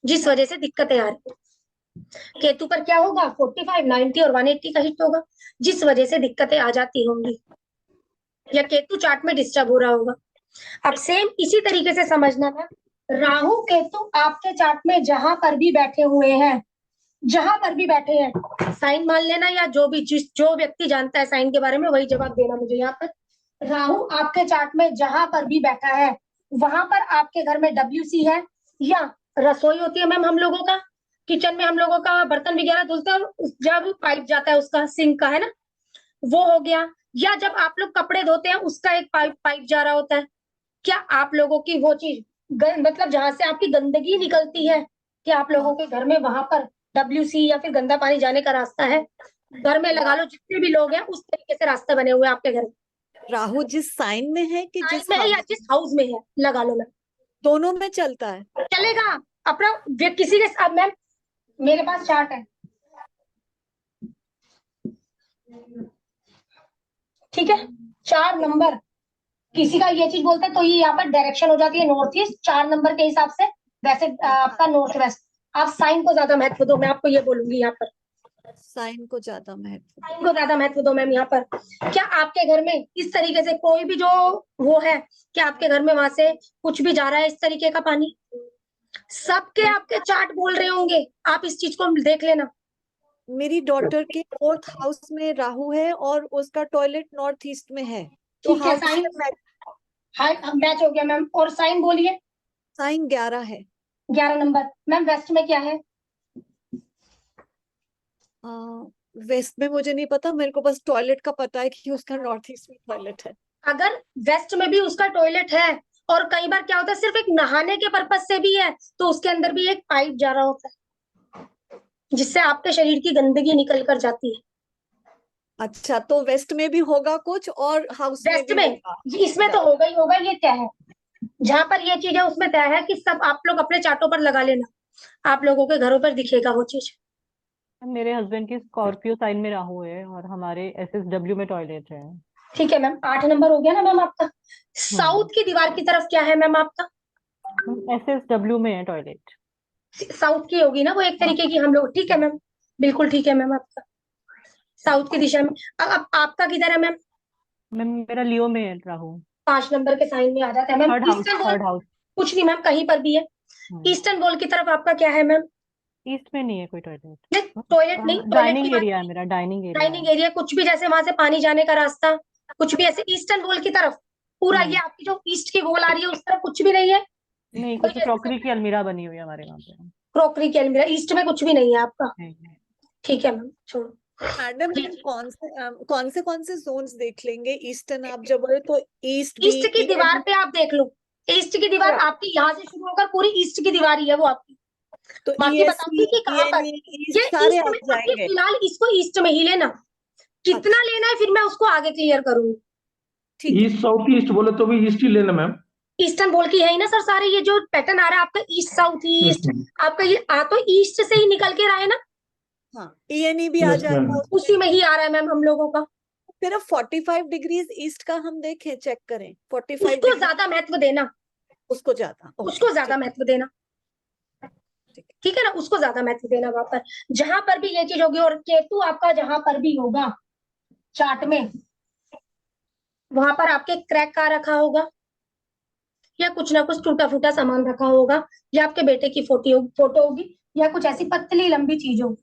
जिस वजह से दिक्कतें आ रही है। केतु पर क्या होगा? 45, 90 और 180 का हिट होगा, जिस वजह से दिक्कतें आ जाती होंगी, या केतु चार्ट में डिस्टर्ब हो रहा होगा। अब सेम इसी तरीके से समझना था, राहु केतु आपके चार्ट में जहां पर भी बैठे हुए हैं, जहां पर भी बैठे हैं, साइन मान लेना, या जो भी जो व्यक्ति जानता है साइन के बारे में वही जवाब देना मुझे। यहाँ पर राहु आपके चार्ट में जहां पर भी बैठा है, वहां पर आपके घर में WC है, या रसोई होती है मैम हम लोगों का, किचन में हम लोगों का बर्तन वगैरह धुलते हैं और जब पाइप जाता है उसका, सिंक का है ना, वो हो गया, या जब आप लोग कपड़े धोते हैं उसका एक पाइप जा रहा होता है। क्या आप लोगों की वो चीज मतलब जहां से आपकी गंदगी निकलती है, क्या आप लोगों के घर में वहां पर WC या फिर गंदा पानी जाने का रास्ता है? घर में लगा लो, जितने भी लोग हैं उस तरीके से रास्ते बने हुए हैं आपके घर में। राहु जिस साइन में है कि जिस में है या हाउस, जिस हाउस में है, लगा लो मैम, दोनों में चलता है। चलेगा अपना किसी के साथ। मैम मेरे पास चार्ट है, ठीक है, 4 नंबर किसी का ये चीज बोलते हैं तो ये यहाँ पर डायरेक्शन हो जाती है नॉर्थ ईस्ट, 4 नंबर के हिसाब से। वैसे आपका नॉर्थ वेस्ट। आप साइन को ज्यादा महत्व दो, मैं आपको ये बोलूंगी यहाँ पर, साइन को ज्यादा महत्व, साइन को ज्यादा महत्व दो मैम यहाँ पर। क्या आपके घर में इस तरीके से कोई भी जो वो है, क्या आपके घर में वहां से कुछ भी जा रहा है इस तरीके का पानी? सबके आपके चार्ट बोल रहे होंगे, आप इस चीज को देख लेना। मेरी डॉटर के 4th हाउस में राहु है और उसका टॉयलेट नॉर्थ ईस्ट में है, तो ठीक है, हाउस साइन मैच हो गया मैम। और साइन बोलिए। साइन 11 है। 11 नंबर। मैम वेस्ट में क्या है? वेस्ट में मुझे नहीं पता, मेरे को बस टॉयलेट का पता है कि उसका नॉर्थ ईस्ट में टॉयलेट है। अगर वेस्ट में भी उसका टॉयलेट है, और कई बार क्या होता है सिर्फ एक नहाने के पर्पज से भी है, तो उसके अंदर भी एक पाइप जा रहा होता है, जिससे आपके शरीर की गंदगी निकल कर जाती है। अच्छा, तो वेस्ट में भी होगा कुछ और हाउस में वेस्ट भी में होगा। इसमें तो होगा ही होगा, ये तय है। जहां पर ये चीज है उसमें तय है कि सब आप लोग अपने चार्टों पर लगा लेना, आप लोगों के घरों पर दिखेगा वो चीज। मेरे हस्बैंड की स्कॉर्पियो साइन में राहु है और हमारे SSW में टॉयलेट है। ठीक है मैम, 8 नंबर हो गया ना मैम आपका। साउथ की दीवार की तरफ क्या है मैम आपका? SSW में है टॉयलेट। साउथ की होगी ना वो एक तरीके की हम लोग। ठीक है मैम, बिल्कुल ठीक है मैम आपका, साउथ की दिशा में। अब आपका किधर है मैम? मैम मेरा लियो में है राहु। 5 नंबर के साइन में आ जाता है ma'am. Third house, eastern wall third house. कुछ नहीं मैम, कहीं पर भी है। ईस्टर्न वॉल की तरफ आपका क्या है मैम? ईस्ट में नहीं है कोई टॉयलेट। नहीं टॉयलेट नहीं, टॉयलेट की डाइनिंग बात एरिया है मेरा, डाइनिंग एरिया डाइनिंग एरिया कुछ भी, जैसे वहां से पानी जाने का रास्ता, कुछ भी ऐसे ईस्टर्न वॉल की तरफ पूरा नहीं। ये आपकी जो ईस्ट की वॉल आ रही है उस तरफ कुछ भी नहीं है? नहीं, कुछ क्रॉकरी की अलमीरा बनी हुई है हमारे वहाँ पे। क्रॉकरी की अलमीरा, ईस्ट में कुछ भी नहीं है आपका? नहीं। ठीक है मैम, छोड़ो। मैडम कौन से जोन्स देख लेंगे? ईस्टर्न आप जब बोले तो ईस्ट भी, ईस्ट की दीवार पे आप देख लो, ईस्ट की दीवार आपकी यहाँ से शुरू होकर पूरी ईस्ट की दीवार ही है वो आपकी। तो बाकी बताऊंगी कि कहाँ पर ये सारे ईस्ट आ में, अभी जाएंगे। फिलहाल इसको ईस्ट में ही लेना, कितना लेना है फिर मैं उसको आगे क्लियर करूंगी। ठीक है, ईस्ट साउथ ईस्ट बोले तो भी ईस्ट ही लेना मैम। ईस्टर्न बोल की है ही ना सर सारे, ये जो पैटर्न आ रहा है आपका ईस्ट साउथ ईस्ट, आपका ये आ तो ईस्ट से ही निकल के रहा है ना। हाँ, ENE भी आ Yes, जाएगा ma'am. उसमें। उसी में ही आ रहा है मैम हम लोगों का। फिर अब 45 डिग्रीज ईस्ट का हम देखें, चेक करें 45 उसको डिग्री, ज्यादा महत्व देना, उसको ज्यादा, ओके, उसको ज्यादा महत्व देना, ठीक है। ठीक है ना, उसको ज्यादा महत्व देना वहां पर। जहां पर भी ये चीज होगी, और केतु आपका जहां पर भी होगा, चार्ट में वहां पर आपके क्रैक का रखा होगा, या कुछ ना कुछ टूटा फूटा सामान रखा होगा, या आपके बेटे की फोटो होगी, या कुछ ऐसी पतली लंबी चीज होगी,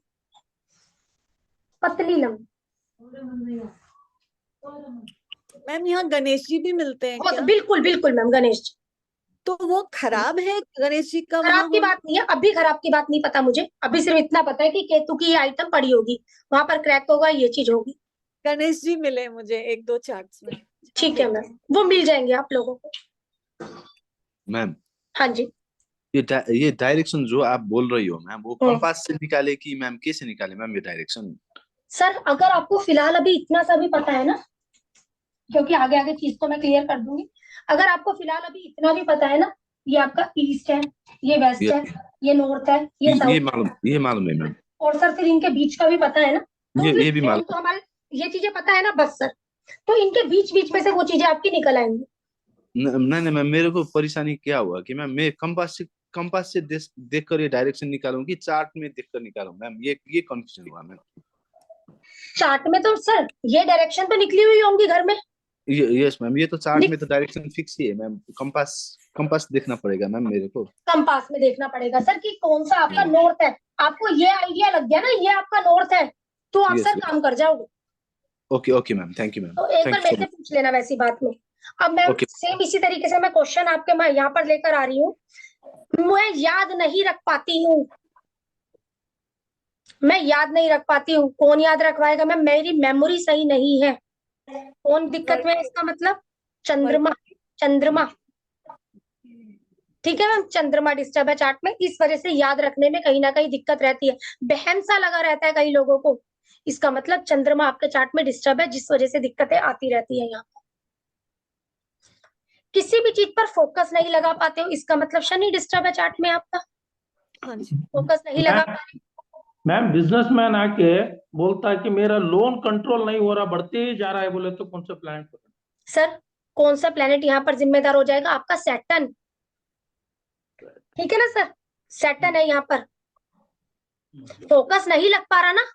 पतली लंबी। मैम यहाँ गणेश जी भी मिलते हैं क्या? बिल्कुल बिल्कुल मैम, गणेश जी। तो वो खराब है गणेश जी का वहाँ खराब की होना? बात नहीं है, अभी खराब की बात नहीं पता मुझे, अभी सिर्फ इतना पता है कि केतु की ये आइटम पड़ी होगी, वहां पर क्रैक होगा, ये चीज होगी। गणेश जी मिले मुझे 1-2 चार्ट्स में। ठीक है मैम, वो मिल जाएंगे आप लोगों को। मैम हाँ जी। ये डायरेक्शन जो आप बोल रही हो मैम, वो कंपास से निकाले कि मैम कैसे निकाले मैम ये डायरेक्शन? सर अगर आपको फिलहाल अभी इतना सा भी पता है ना, क्योंकि आगे आगे चीज तो मैं क्लियर कर दूंगी, अगर आपको फिलहाल अभी इतना भी पता है ना, ये आपका ईस्ट है, ये वेस्ट है, ये नॉर्थ है, ये साउथ, ये मालूम है मैम। और सर फिर इनके बीच का भी पता है ना, तो ये भी मालूम। तो हमारे ये चीजें पता है ना बस सर, तो इनके बीच बीच में से वो चीजें आपकी निकल आएंगी। नहीं नहीं मैम, मेरे को परेशानी क्या हुआ कि मैम मैं कंपास से देख कर ये डायरेक्शन निकालूं कि चार्ट में देख कर निकालूं मैम, ये कंफ्यूजन हुआ मैम। चार्ट में तो सर ये डायरेक्शन तो निकली हुई होंगी घर में। यस मैम, ये तो चार्ट में तो डायरेक्शन फिक्स ही है मैम, कंपास देखना पड़ेगा मैम मेरे को। कंपास में देखना पड़ेगा सर कि कौन सा आपका नॉर्थ है, आपको ये आइडिया लग गया ना ये आपका नॉर्थ है, तो आप सर काम कर जाओगे। Okay ma'am, thank you ma'am. तो एक बार मेरे से पूछ लेना वैसी बात में। अब मैं सेम इसी तरीके से मैं क्वेश्चन आपके मैं यहाँ पर लेकर आ रही हूँ। मैं याद नहीं रख पाती हूँ, मैं याद नहीं रख पाती हूँ, कौन याद रखवाएगा? मैं, मेरी मेमोरी सही नहीं है, कौन दिक्कत में है? इसका मतलब चंद्रमा, चंद्रमा। ठीक है मैम, चंद्रमा डिस्टर्ब है चार्ट में, इस वजह से याद रखने में कहीं ना कहीं दिक्कत रहती है, बहन सा लगा रहता है कई लोगों को। इसका मतलब चंद्रमा आपके चार्ट में डिस्टर्ब है, जिस वजह से दिक्कतें आती रहती है। यहाँ किसी भी चीज पर फोकस नहीं लगा पाते हो, इसका मतलब शनि डिस्टर्ब है चार्ट में आपका। हाँ जी। फोकस नहीं लगा पा रहे। मैम बिजनेसमैन आके बोलता है कि मेरा लोन कंट्रोल नहीं हो रहा, बढ़ते ही जा रहा है, बोले तो कौन सा प्लान? सर कौन सा प्लेनेट यहाँ पर जिम्मेदार हो जाएगा? आपका सैटर्न। ठीक है ना सर, सैटर्न है यहाँ पर। फोकस नहीं लग पा रहा ना,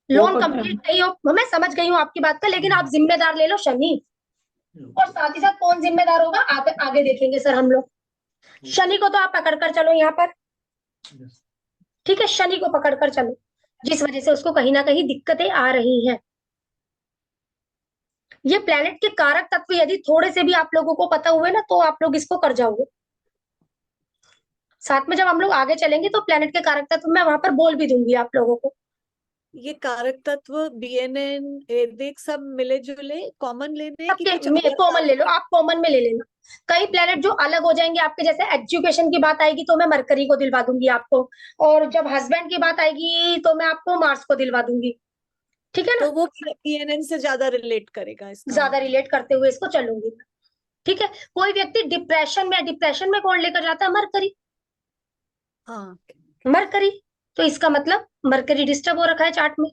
लोन कंप्लीट नहीं हो, मैं समझ गई हूँ आपकी बात का, लेकिन आप जिम्मेदार ले लो शनि, और साथ ही साथ कौन जिम्मेदार होगा आगे आगे देखेंगे सर हम लोग। शनि को तो आप पकड़ कर चलो यहाँ पर, ठीक है, शनि को पकड़ कर चलो, जिस वजह से उसको कहीं ना कहीं दिक्कतें आ रही हैं। ये प्लेनेट के कारक तत्व यदि थोड़े से भी आप लोगों को पता हुए ना, तो आप लोग इसको कर जाओगे। साथ में जब हम लोग आगे चलेंगे तो प्लेनेट के कारक तत्व मैं वहां पर बोल भी दूंगी आप लोगों को। ये कारक तत्व BNN वैदिक सब मिले जुले कॉमन लेने हैं कि कुछ कॉमन ले लो, आप कॉमन में ले लेना। कई प्लेनेट जो अलग हो जाएंगे आपके, जैसे एजुकेशन की बात आएगी तो मैं मरकरी को दिलवा दूंगी आपको, और जब हस्बैंड की बात आएगी तो मैं आपको मार्स को दिलवा दूंगी। ठीक है ना, तो वो BNN से ज्यादा रिलेट करेगा, इसका ज्यादा रिलेट करते हुए इसको चलूंगी। ठीक है, कोई व्यक्ति डिप्रेशन में, डिप्रेशन में कौन लेकर जाता है? मरकरी। हाँ, मरकरी, तो इसका मतलब मरकरी डिस्टर्ब हो रखा है चार्ट में।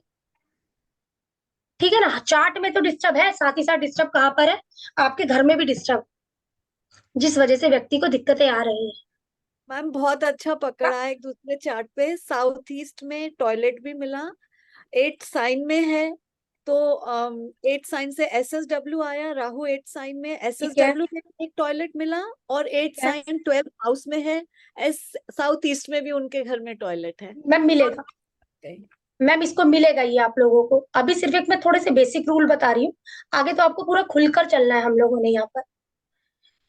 ठीक है ना, चार्ट में तो डिस्टर्ब है, साथ ही साथ डिस्टर्ब कहाँ पर है? आपके घर में भी डिस्टर्ब, जिस वजह से व्यक्ति को दिक्कतें आ रही है। मैम बहुत अच्छा पकड़ा है एक दूसरे चार्ट पे। साउथ ईस्ट में टॉयलेट भी मिला, 8 साइन में है, तो 8 साइन से SSW आया, राहु 8 साइन में, SSW में एक टॉयलेट मिला, और 8 साइन 12 हाउस में है। साउथ ईस्ट में भी उनके घर में टॉयलेट है। मैम मिलेगा, मैम इसको मिलेगा ये आप लोगों को। अभी सिर्फ एक मैं थोड़े से बेसिक रूल बता रही हूँ, आगे तो आपको पूरा खुलकर चलना है हम लोगों ने यहाँ पर,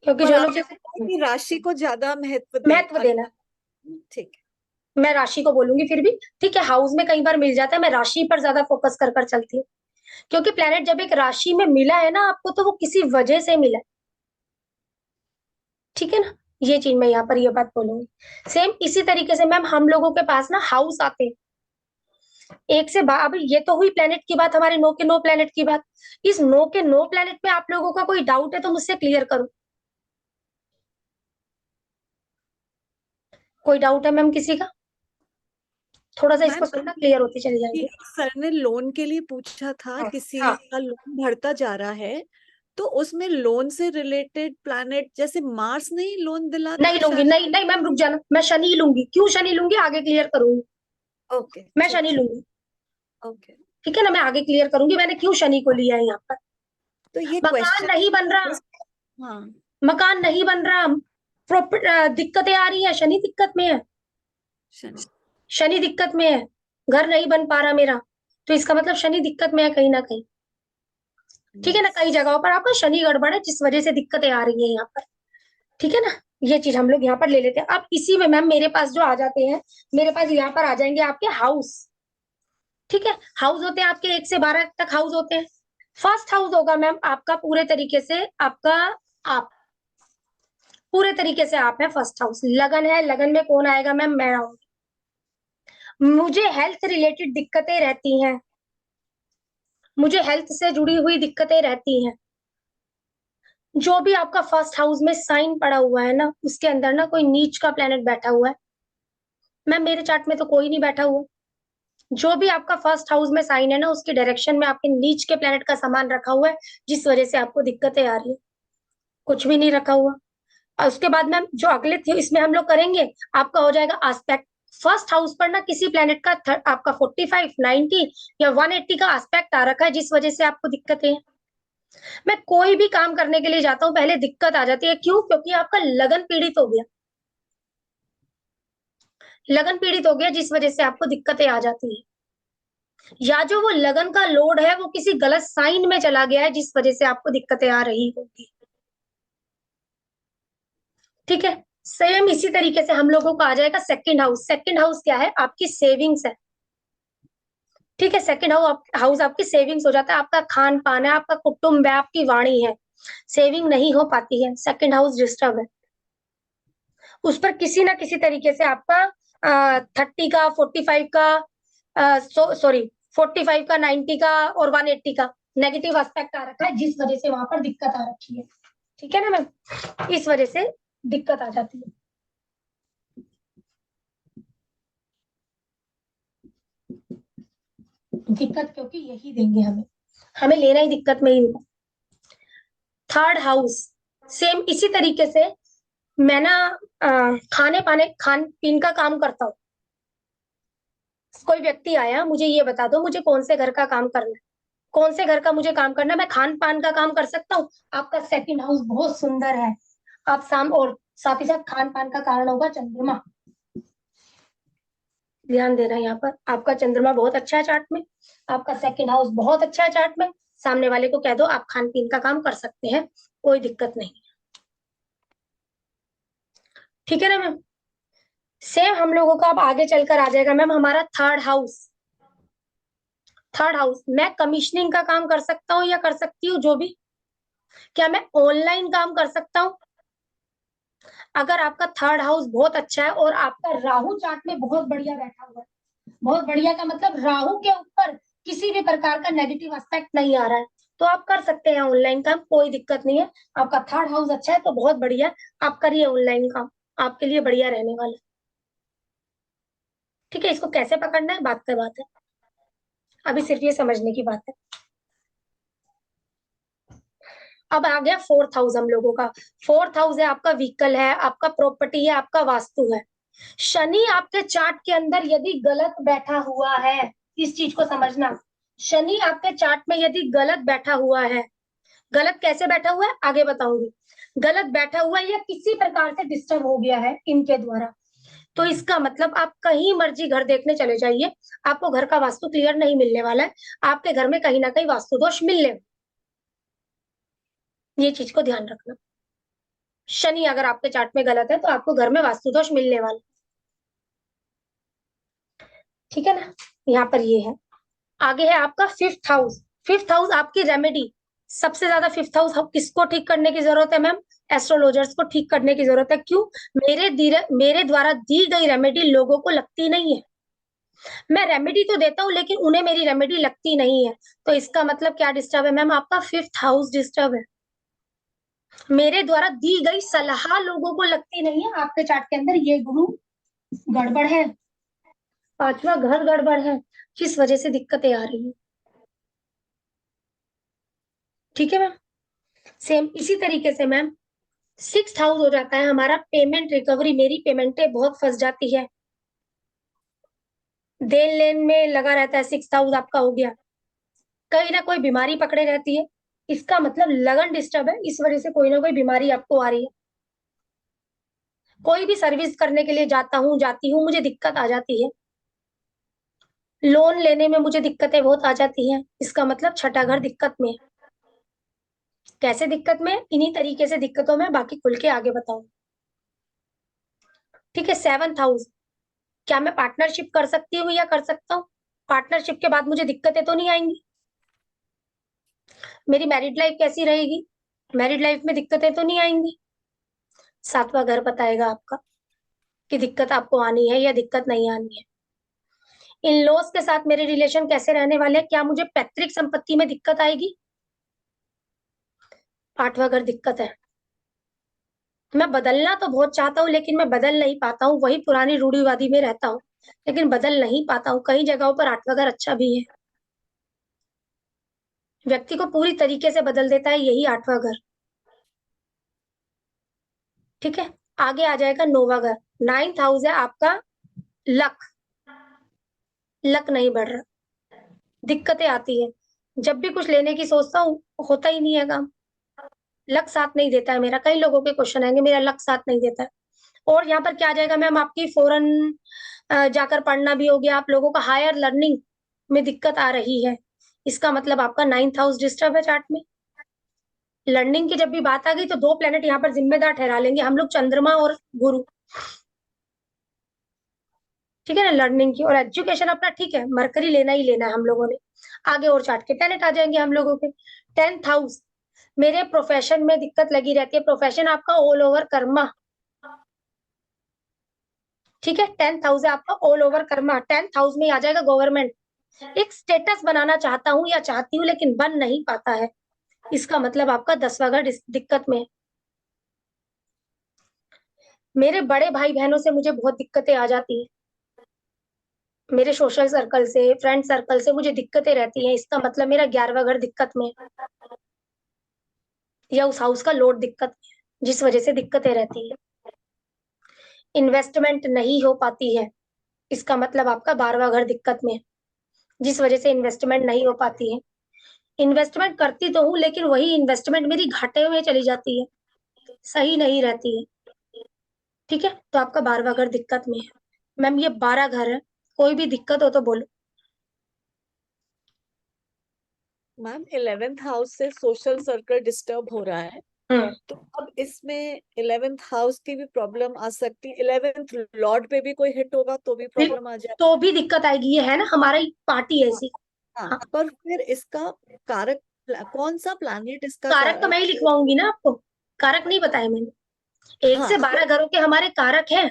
क्योंकि जो लोग जैसे राशि को ज्यादा महत्व देना। ठीक है, मैं राशि को बोलूंगी फिर भी, ठीक है, हाउस में कई बार मिल जाता है, मैं राशि पर ज्यादा फोकस कर कर चलती हूँ, क्योंकि प्लेनेट जब एक राशि में मिला है ना आपको, तो वो किसी वजह से मिला है। ठीक है ना, ये चीज मैं यहाँ पर ये बात बोलूंगी। सेम इसी तरीके से मैम हम लोगों के पास ना हाउस आते हैं एक से अब ये तो हुई प्लेनेट की बात, हमारे 9 के 9 प्लेनेट की बात। इस 9 के 9 प्लेनेट में आप लोगों का कोई डाउट है तो मुझसे क्लियर करो। कोई डाउट है मैम किसी का? थोड़ा सा इसको सुनना, क्लियर होती चली जाएगी। सर ने लोन के लिए पूछा था, किसी का लोन बढ़ता जा रहा है, तो उसमें लोन से रिलेटेड प्लैनेट जैसे मार्स नहीं लोन दिलाता? नहीं लूंगी, नहीं नहीं मैम रुक जाना, मैं शनि लूंगी। क्यों शनि लूंगी आगे क्लियर करूंगी। ओके, मैं शनि लूंगी। ओके। ठीक है ना, मैं आगे क्लियर करूंगी मैंने क्यों शनि को लिया है यहाँ पर। तो ये मकान क्वेश्चन नहीं बन रहा, हाँ मकान नहीं बन रहा, दिक्कतें आ रही है, शनि दिक्कत में है, शनि शनि दिक्कत में है, घर नहीं बन पा रहा मेरा, तो इसका मतलब शनि दिक्कत में है कहीं ना कहीं। ठीक है ना, कई जगहों पर आपका शनि गड़बड़ है जिस वजह से दिक्कतें आ रही है यहाँ पर। ठीक है ना, ये चीज हम लोग यहाँ पर ले लेते हैं। अब इसी में मैम मेरे पास जो आ जाते हैं, मेरे पास यहाँ पर आ जाएंगे आपके हाउस। ठीक है, हाउस होते हैं आपके 1 से 12 तक हाउस होते हैं। फर्स्ट हाउस होगा मैम आपका पूरे तरीके से आपका, आप पूरे तरीके से आप है फर्स्ट हाउस। लगन है, लगन में कौन आएगा मैम, मैं आऊंगी। मुझे हेल्थ रिलेटेड दिक्कतें रहती हैं, मुझे हेल्थ से जुड़ी हुई दिक्कतें रहती हैं। जो भी आपका फर्स्ट हाउस में साइन पड़ा हुआ है ना, उसके अंदर ना कोई नीच का प्लेनेट बैठा हुआ है। मैम मेरे चार्ट में तो कोई नहीं बैठा हुआ। जो भी आपका फर्स्ट हाउस में साइन है ना, उसके डायरेक्शन में आपके नीच के प्लेनेट का सामान रखा हुआ है, जिस वजह से आपको दिक्कतें आ रही है। कुछ भी नहीं रखा हुआ। और उसके बाद मैम जो अगले थे इसमें हम लोग करेंगे, आपका हो जाएगा एस्पेक्ट। फर्स्ट हाउस पर ना किसी प्लेनेट का आपका 45, 90 या 180 का एस्पेक्ट आ रखा है, जिस वजह से आपको दिक्कतें हैं। मैं कोई भी काम करने के लिए जाता हूँ पहले दिक्कत आ जाती है, क्यों? क्योंकि आपका लगन पीड़ित हो गया, लगन पीड़ित हो गया, जिस वजह से आपको दिक्कतें आ जाती है। या जो वो लगन का लोड है वो किसी गलत साइन में चला गया है, जिस वजह से आपको दिक्कतें आ रही होगी। ठीक है, सेम इसी तरीके से हम लोगों को आ जाएगा सेकंड हाउस। सेकंड हाउस क्या है? आपकी सेविंग्स है। ठीक है, सेकंड हाउस आपकी सेविंग्स हो जाता है, आपका खान पान है, आपका कुटुंब है, आपकी वाणी है। सेविंग नहीं हो पाती है, सेकंड हाउस डिस्टर्ब है। उस पर किसी ना किसी तरीके से आपका 30 का, 45 का, सॉरी 45 का, 90 का और 180 का नेगेटिव एस्पेक्ट आ रखा है, जिस वजह से वहां पर दिक्कत आ रखी है। ठीक है ना मैम, इस वजह से दिक्कत आ जाती है। दिक्कत क्योंकि यही देंगे हमें, हमें लेना ही दिक्कत में ही होगा। थर्ड हाउस सेम इसी तरीके से मैं ना खान पीन का काम करता हूँ। कोई व्यक्ति आया, मुझे ये बता दो मुझे कौन से घर का काम करना है, कौन से घर का मुझे काम करना है। मैं खान पान का काम कर सकता हूँ। आपका सेकंड हाउस बहुत सुंदर है, आप शाम और साथ ही साथ खान पान का कारण होगा चंद्रमा। ध्यान देना, यहाँ पर आपका चंद्रमा बहुत अच्छा है चार्ट में, आपका सेकंड हाउस बहुत अच्छा है चार्ट में। सामने वाले को कह दो आप खान पीन का काम कर सकते हैं, कोई दिक्कत नहीं। ठीक है ना मैम, सेम हम लोगों का अब आगे चलकर आ जाएगा मैम हमारा थर्ड हाउस। थर्ड हाउस मैं कमीशनिंग का काम कर सकता हूँ या कर सकती हूँ, जो भी। क्या मैं ऑनलाइन काम कर सकता हूँ? अगर आपका थर्ड हाउस बहुत अच्छा है और आपका राहु चार्ट में बहुत बढ़िया बैठा हुआ है, बहुत बढ़िया का मतलब राहु के ऊपर किसी भी प्रकार का नेगेटिव एस्पेक्ट नहीं आ रहा है, तो आप कर सकते हैं ऑनलाइन काम, कोई दिक्कत नहीं है। आपका थर्ड हाउस अच्छा है तो बहुत बढ़िया, आप करिए ऑनलाइन काम, आपके लिए बढ़िया रहने वाला है। ठीक है, इसको कैसे पकड़ना है बात है, अभी सिर्फ ये समझने की बात है। अब आ गया फोर्थ हाउस हम लोगों का। फोर्थ हाउस है आपका व्हीकल है, आपका प्रॉपर्टी है, आपका वास्तु है। शनि आपके चार्ट के अंदर यदि गलत बैठा हुआ है, इस चीज को समझना, शनि आपके चार्ट में यदि गलत बैठा हुआ है, गलत कैसे बैठा हुआ है आगे बताऊंगी, गलत बैठा हुआ है या किसी प्रकार से डिस्टर्ब हो गया है इनके द्वारा, तो इसका मतलब आप कहीं मर्जी घर देखने चले जाइए, आपको घर का वास्तु क्लियर नहीं मिलने वाला है, आपके घर में कहीं ना कहीं वास्तु दोष मिलने, ये चीज को ध्यान रखना। शनि अगर आपके चार्ट में गलत है तो आपको घर में वास्तु दोष मिलने वाला। ठीक है ना, यहाँ पर ये है। आगे है आपका फिफ्थ हाउस। फिफ्थ हाउस आपकी रेमेडी, सबसे ज्यादा फिफ्थ हाउस किसको ठीक करने की जरूरत है मैम? एस्ट्रोलॉजर्स को ठीक करने की जरूरत है। क्यों? मेरे द्वारा दी गई रेमेडी लोगों को लगती नहीं है। मैं रेमेडी तो देता हूँ लेकिन उन्हें मेरी रेमेडी लगती नहीं है, तो इसका मतलब क्या डिस्टर्ब है मैम? आपका फिफ्थ हाउस डिस्टर्ब है। मेरे द्वारा दी गई सलाह लोगों को लगती नहीं है, आपके चार्ट के अंदर ये गुरु गड़बड़ है, पांचवा घर गड़बड़ है, किस वजह से दिक्कतें आ रही है। ठीक है मैम, सेम इसी तरीके से मैम सिक्स्थ हाउस हो जाता है हमारा पेमेंट रिकवरी। मेरी पेमेंटें बहुत फंस जाती है, देन लेन में लगा रहता है, सिक्स्थ हाउस आपका हो गया। कहीं ना कोई बीमारी पकड़े रहती है, इसका मतलब लगन डिस्टर्ब है, इस वजह से कोई ना कोई बीमारी आपको आ रही है। कोई भी सर्विस करने के लिए जाता हूँ जाती हूँ, मुझे दिक्कत आ जाती है। लोन लेने में मुझे दिक्कतें बहुत आ जाती हैं, इसका मतलब छठा घर दिक्कत में है। कैसे दिक्कत में है? इन्हीं तरीके से दिक्कतों में, बाकी खुल के आगे बताऊं। ठीक है, 7th हाउस, क्या मैं पार्टनरशिप कर सकती हूँ या कर सकता हूँ? पार्टनरशिप के बाद मुझे दिक्कतें तो नहीं आएंगी? मेरी मैरिड लाइफ कैसी रहेगी? मैरिड लाइफ में दिक्कतें तो नहीं आएंगी? 7वां घर बताएगा आपका कि दिक्कत आपको आनी है या दिक्कत नहीं आनी है। इन लॉज के साथ मेरे रिलेशन कैसे रहने वाले हैं? क्या मुझे पैतृक संपत्ति में दिक्कत आएगी? 8वां घर दिक्कत है। मैं बदलना तो बहुत चाहता हूँ लेकिन मैं बदल नहीं पाता हूँ, वही पुरानी रूढ़िवादी में रहता हूँ, लेकिन बदल नहीं पाता हूँ। कई जगहों पर 8वां घर अच्छा भी है, व्यक्ति को पूरी तरीके से बदल देता है यही 8वां घर। ठीक है, आगे आ जाएगा 9वां घर। 9th हाउस है आपका लक। लक नहीं बढ़ रहा, दिक्कतें आती है, जब भी कुछ लेने की सोचता हूँ होता ही नहीं है काम। लक साथ नहीं देता है मेरा। कई लोगों के क्वेश्चन आएंगे, मेरा लक साथ नहीं देता है। और यहाँ पर क्या आ जाएगा मैम, आपकी फॉरेन जाकर पढ़ना भी हो गया, आप लोगों का हायर लर्निंग में दिक्कत आ रही है, इसका मतलब आपका 9th हाउस डिस्टर्ब है चार्ट में। लर्निंग की जब भी बात आ गई तो 2 प्लेनेट यहाँ पर जिम्मेदार ठहरा लेंगे हम लोग, चंद्रमा और गुरु। ठीक है ना, लर्निंग की और एजुकेशन अपना। ठीक है, मरकरी लेना ही लेना है हम लोगों ने। आगे और चार्ट के प्लेनेट आ जाएंगे हम लोगों के। 10th हाउस, मेरे प्रोफेशन में दिक्कत लगी रहती है। प्रोफेशन आपका ऑल ओवर कर्मा। ठीक है, 10th हाउस है आपका all over Karma. 10th house में आ जाएगा गवर्नमेंट। एक स्टेटस बनाना चाहता हूँ या चाहती हूँ लेकिन बन नहीं पाता है, इसका मतलब आपका 10वां घर दिक्कत में है। मेरे बड़े भाई बहनों से मुझे बहुत दिक्कतें आ जाती है, मेरे सोशल सर्कल से, फ्रेंड सर्कल से मुझे दिक्कतें रहती हैं, इसका मतलब मेरा 11वां घर दिक्कत में है, या उस हाउस का लोड दिक्कत में है, जिस वजह से दिक्कतें रहती है। इन्वेस्टमेंट नहीं हो पाती है, इसका मतलब आपका 12वां घर दिक्कत में है, जिस वजह से इन्वेस्टमेंट नहीं हो पाती है। इन्वेस्टमेंट करती तो हूँ लेकिन वही इन्वेस्टमेंट मेरी घाटे में चली जाती है, सही नहीं रहती है। ठीक है, तो आपका 12वां घर दिक्कत में है। मैम ये 12 घर है, कोई भी दिक्कत हो तो बोलो। मैम 11th हाउस से सोशल सर्कल डिस्टर्ब हो रहा है, तो अब इसमें 11th हाउस की भी प्रॉब्लम आ सकती है। 11th लॉर्ड पे भी कोई हिट होगा तो भी प्रॉब्लम आ जाए। तो भी दिक्कत आएगी, ये है ना हमारा पार्टी ऐसी। हाँ, हाँ। पर फिर इसका कारक कौन सा प्लैनेट इसका कारक तो मैं ही लिखवाऊंगी ना आपको, कारक नहीं बताया मैंने। 1 से 12 घरों के हमारे कारक हैं,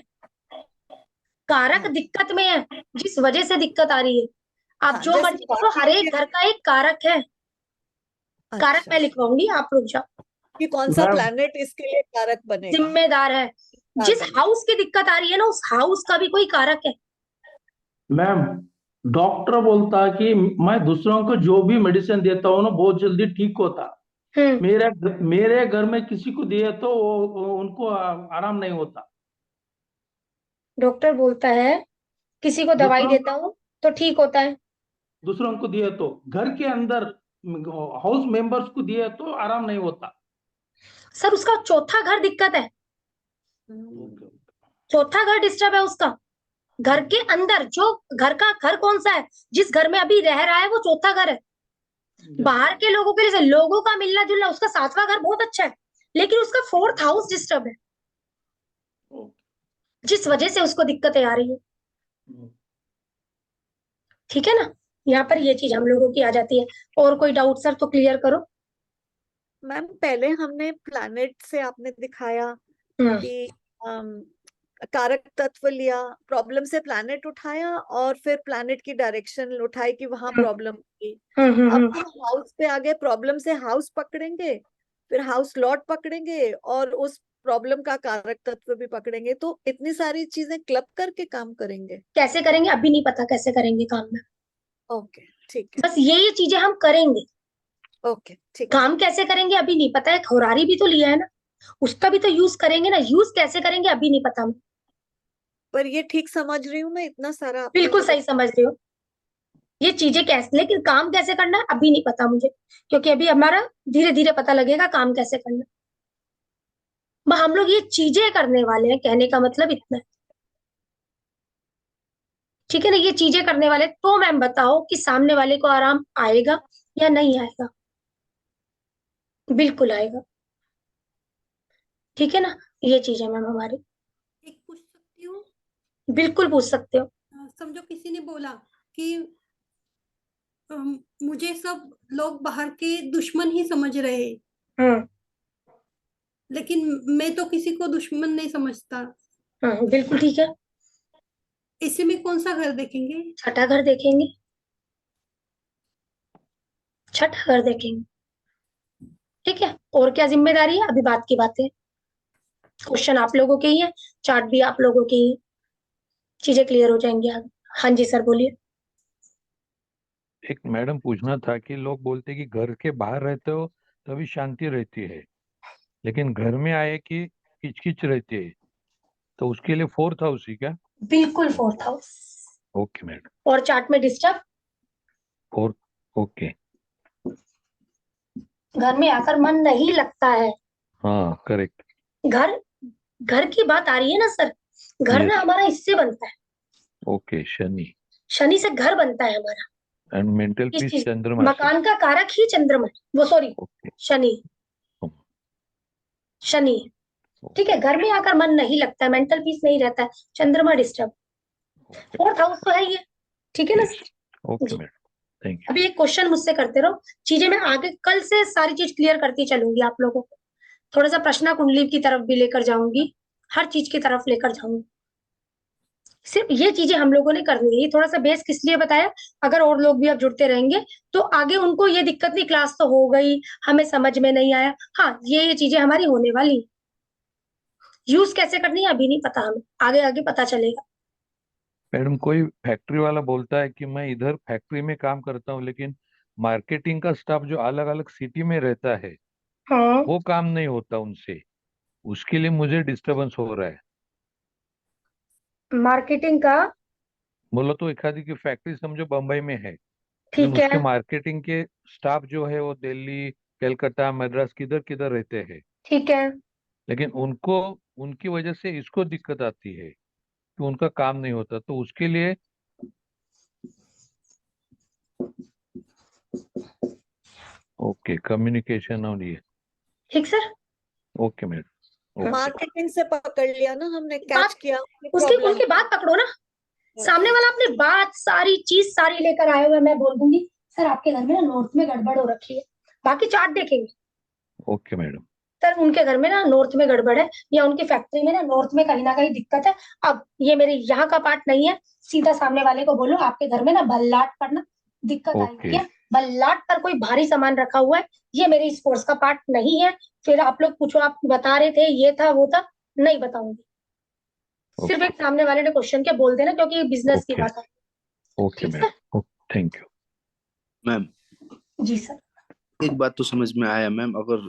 कारक हाँ, दिक्कत में है, जिस वजह से दिक्कत आ रही है। आप हाँ, जो जैसे मर्जी करो, हर एक घर का एक कारक है। कारक अच्छा, मैं लिखवाऊंगी, आप रुक जाओ। कि कौन सा मैम प्लैनेट इसके लिए कारक बनेगा। जिम्मेदार है, जिस बनेगा। हाउस की दिक्कत आ रही है ना, उस हाउस का भी कोई कारक है। मैम डॉक्टर बोलता है कि मैं दूसरों को जो भी मेडिसिन देता हूँ ना बहुत जल्दी ठीक होता। हम्म मेरे घर में किसी को दिए तो उनको आराम नहीं होता। डॉक्टर बोलता है किसी को दवाई दूसरों देता हूँ तो ठीक होता है। दूसरों को दिए तो घर के अंदर हाउस मेंबर्स को दिए तो आराम नहीं होता। सर उसका चौथा घर दिक्कत है, चौथा घर डिस्टर्ब है उसका। घर के अंदर जो घर का घर कौन सा है, जिस घर में अभी रह रहा है वो चौथा घर है। बाहर के लोगों के लिए लोगों का मिलना जुलना, उसका 7वां घर बहुत अच्छा है, लेकिन उसका 4th हाउस डिस्टर्ब है, जिस वजह से उसको दिक्कतें आ रही है। ठीक है ना, यहाँ पर ये चीज हम लोगों की आ जाती है। और कोई डाउट सर तो क्लियर करो। मैम पहले हमने प्लैनेट से आपने दिखाया कि कारक तत्व लिया, प्रॉब्लम से प्लैनेट उठाया और फिर प्लैनेट की डायरेक्शन उठाई कि वहां प्रॉब्लम होगी। अब हम हाउस पे आ गए, प्रॉब्लम से हाउस पकड़ेंगे, फिर हाउस लॉर्ड पकड़ेंगे और उस प्रॉब्लम का कारक तत्व भी पकड़ेंगे, तो इतनी सारी चीजें क्लब करके काम करेंगे। कैसे करेंगे अभी नहीं पता, कैसे करेंगे काम में, ओके ठीक है। बस ये चीजें हम करेंगे। ओके ठीक है। काम कैसे करेंगे अभी नहीं पता है, होरारी भी तो लिया है ना, उसका भी तो यूज करेंगे ना, यूज कैसे करेंगे अभी नहीं पता। पर ये ठीक समझ रही हूँ मैं, इतना सारा आपने बिल्कुल जो सही समझ रहे हो। ये चीजें कैसे, लेकिन काम कैसे करना है अभी नहीं पता मुझे, क्योंकि अभी हमारा धीरे धीरे पता लगेगा काम कैसे करना है। हम लोग ये चीजें करने वाले हैं, कहने का मतलब इतना है, ठीक है ना। ये चीजें करने वाले, तो मैम बताओ कि सामने वाले को आराम आएगा या नहीं आएगा। बिल्कुल आएगा, ठीक है ना। ये चीज है मैम हमारी। एक पूछ सकती हूँ? बिल्कुल पूछ सकते हो। समझो किसी ने बोला कि मुझे सब लोग बाहर के दुश्मन ही समझ रहे हैं, हाँ लेकिन मैं तो किसी को दुश्मन नहीं समझता। हाँ बिल्कुल ठीक है। ऐसे में कौन सा घर देखेंगे? छठा घर देखेंगे, छठा घर देखेंगे, ठीक है। और क्या जिम्मेदारी है, अभी बात की बातें। क्वेश्चन आप लोगों के ही है, चार्ट भी आप लोगों के ही है, चीजें क्लियर हो जाएंगी आगे। हाँ जी सर बोलिए। एक मैडम पूछना था कि लोग बोलते कि घर के बाहर रहते हो तभी शांति रहती है, लेकिन घर में आए कि किचकिच रहती है, तो उसके लिए फोर्थ हाउस ही क्या? बिल्कुल फोर्थ हाउस। Okay madam. और चार्ट में डिस्टर्ब, फोर्थ, ओके। घर में आकर मन नहीं लगता है। हाँ करेक्ट। घर, घर की बात आ रही है ना सर, घर Yes. ना हमारा इससे बनता है, ओके, शनि शनि से घर बनता है हमारा। एंड मेंटल इस पीस चीज, चंद्रमा से। मकान का कारक ही चंद्रमा, वो सॉरी ओके शनि, शनि, ठीक है। घर में आकर मन नहीं लगता है, मेंटल पीस नहीं रहता है, चंद्रमा डिस्टर्ब। फोर्थ हाउस तो है ये, ठीक है ना। ओके जी। Madam, thank you. अभी एक क्वेश्चन मुझसे करते रहो, चीजें मैं आगे कल से सारी चीज क्लियर करती चलूंगी आप लोगों को। थोड़ा सा प्रश्न कुंडली की तरफ भी लेकर जाऊंगी, हर चीज की तरफ लेकर जाऊंगी। सिर्फ ये चीजें हम लोगों ने करनी है। ये थोड़ा सा बेस किस लिए बताया, अगर और लोग भी अब जुड़ते रहेंगे तो आगे उनको ये दिक्कत नहीं, क्लास तो हो गई, हमें समझ में नहीं आया। हाँ ये चीजें हमारी होने वाली, यूज कैसे करनी है अभी नहीं पता, हमें आगे आगे पता चलेगा। मैडम कोई फैक्ट्री वाला बोलता है कि मैं इधर फैक्ट्री में काम करता हूँ, लेकिन मार्केटिंग का स्टाफ जो अलग अलग सिटी में रहता है हाँ वो काम नहीं होता उनसे, उसके लिए मुझे डिस्टरबेंस हो रहा है। मार्केटिंग का, बोलो तो एखादी की फैक्ट्री समझो बम्बई में है, लेकिन ठीक उसके है मार्केटिंग के स्टाफ जो है वो दिल्ली, कलकत्ता, मद्रास, किधर किधर रहते हैं, ठीक है। लेकिन उनको उनकी वजह से इसको दिक्कत आती है कि उनका काम नहीं होता, तो उसके लिए ओके कम्युनिकेशन और ये। ठीक sir. Okay madam, okay. Marketing से पकड़ लिया ना हमने, कैच बात, किया उसकी प्रॉब्लम। उनकी बात पकड़ो ना, सामने वाला अपनी बात सारी चीज सारी लेकर आए हुए, मैं बोल दूंगी सर आपके घर में ना नॉर्थ में गड़बड़ हो रखी है, बाकी चार्ट देखेंगे। Okay madam. सर उनके घर में ना नॉर्थ में गड़बड़ है, या उनकी फैक्ट्री में ना कहीं दिक्कत है। अब ये मेरे यहाँ का पार्ट नहीं है, सीधा सामने वाले को बोलो आपके घर में ना बल्लाट पर ना दिक्कत आई हुई है, बल्लाट पर कोई भारी सामान रखा हुआ है, ये मेरी स्पोर्ट्स का पार्ट नहीं है। फिर आप लोग पूछो आप बता रहे थे ये था वो था, नहीं बताऊंगी। सिर्फ एक सामने वाले ने क्वेश्चन के बोल देना, क्योंकि बिजनेस की बात है। Okay madam, thank you ma'am. जी सर। एक बात तो समझ में आया मैम, अगर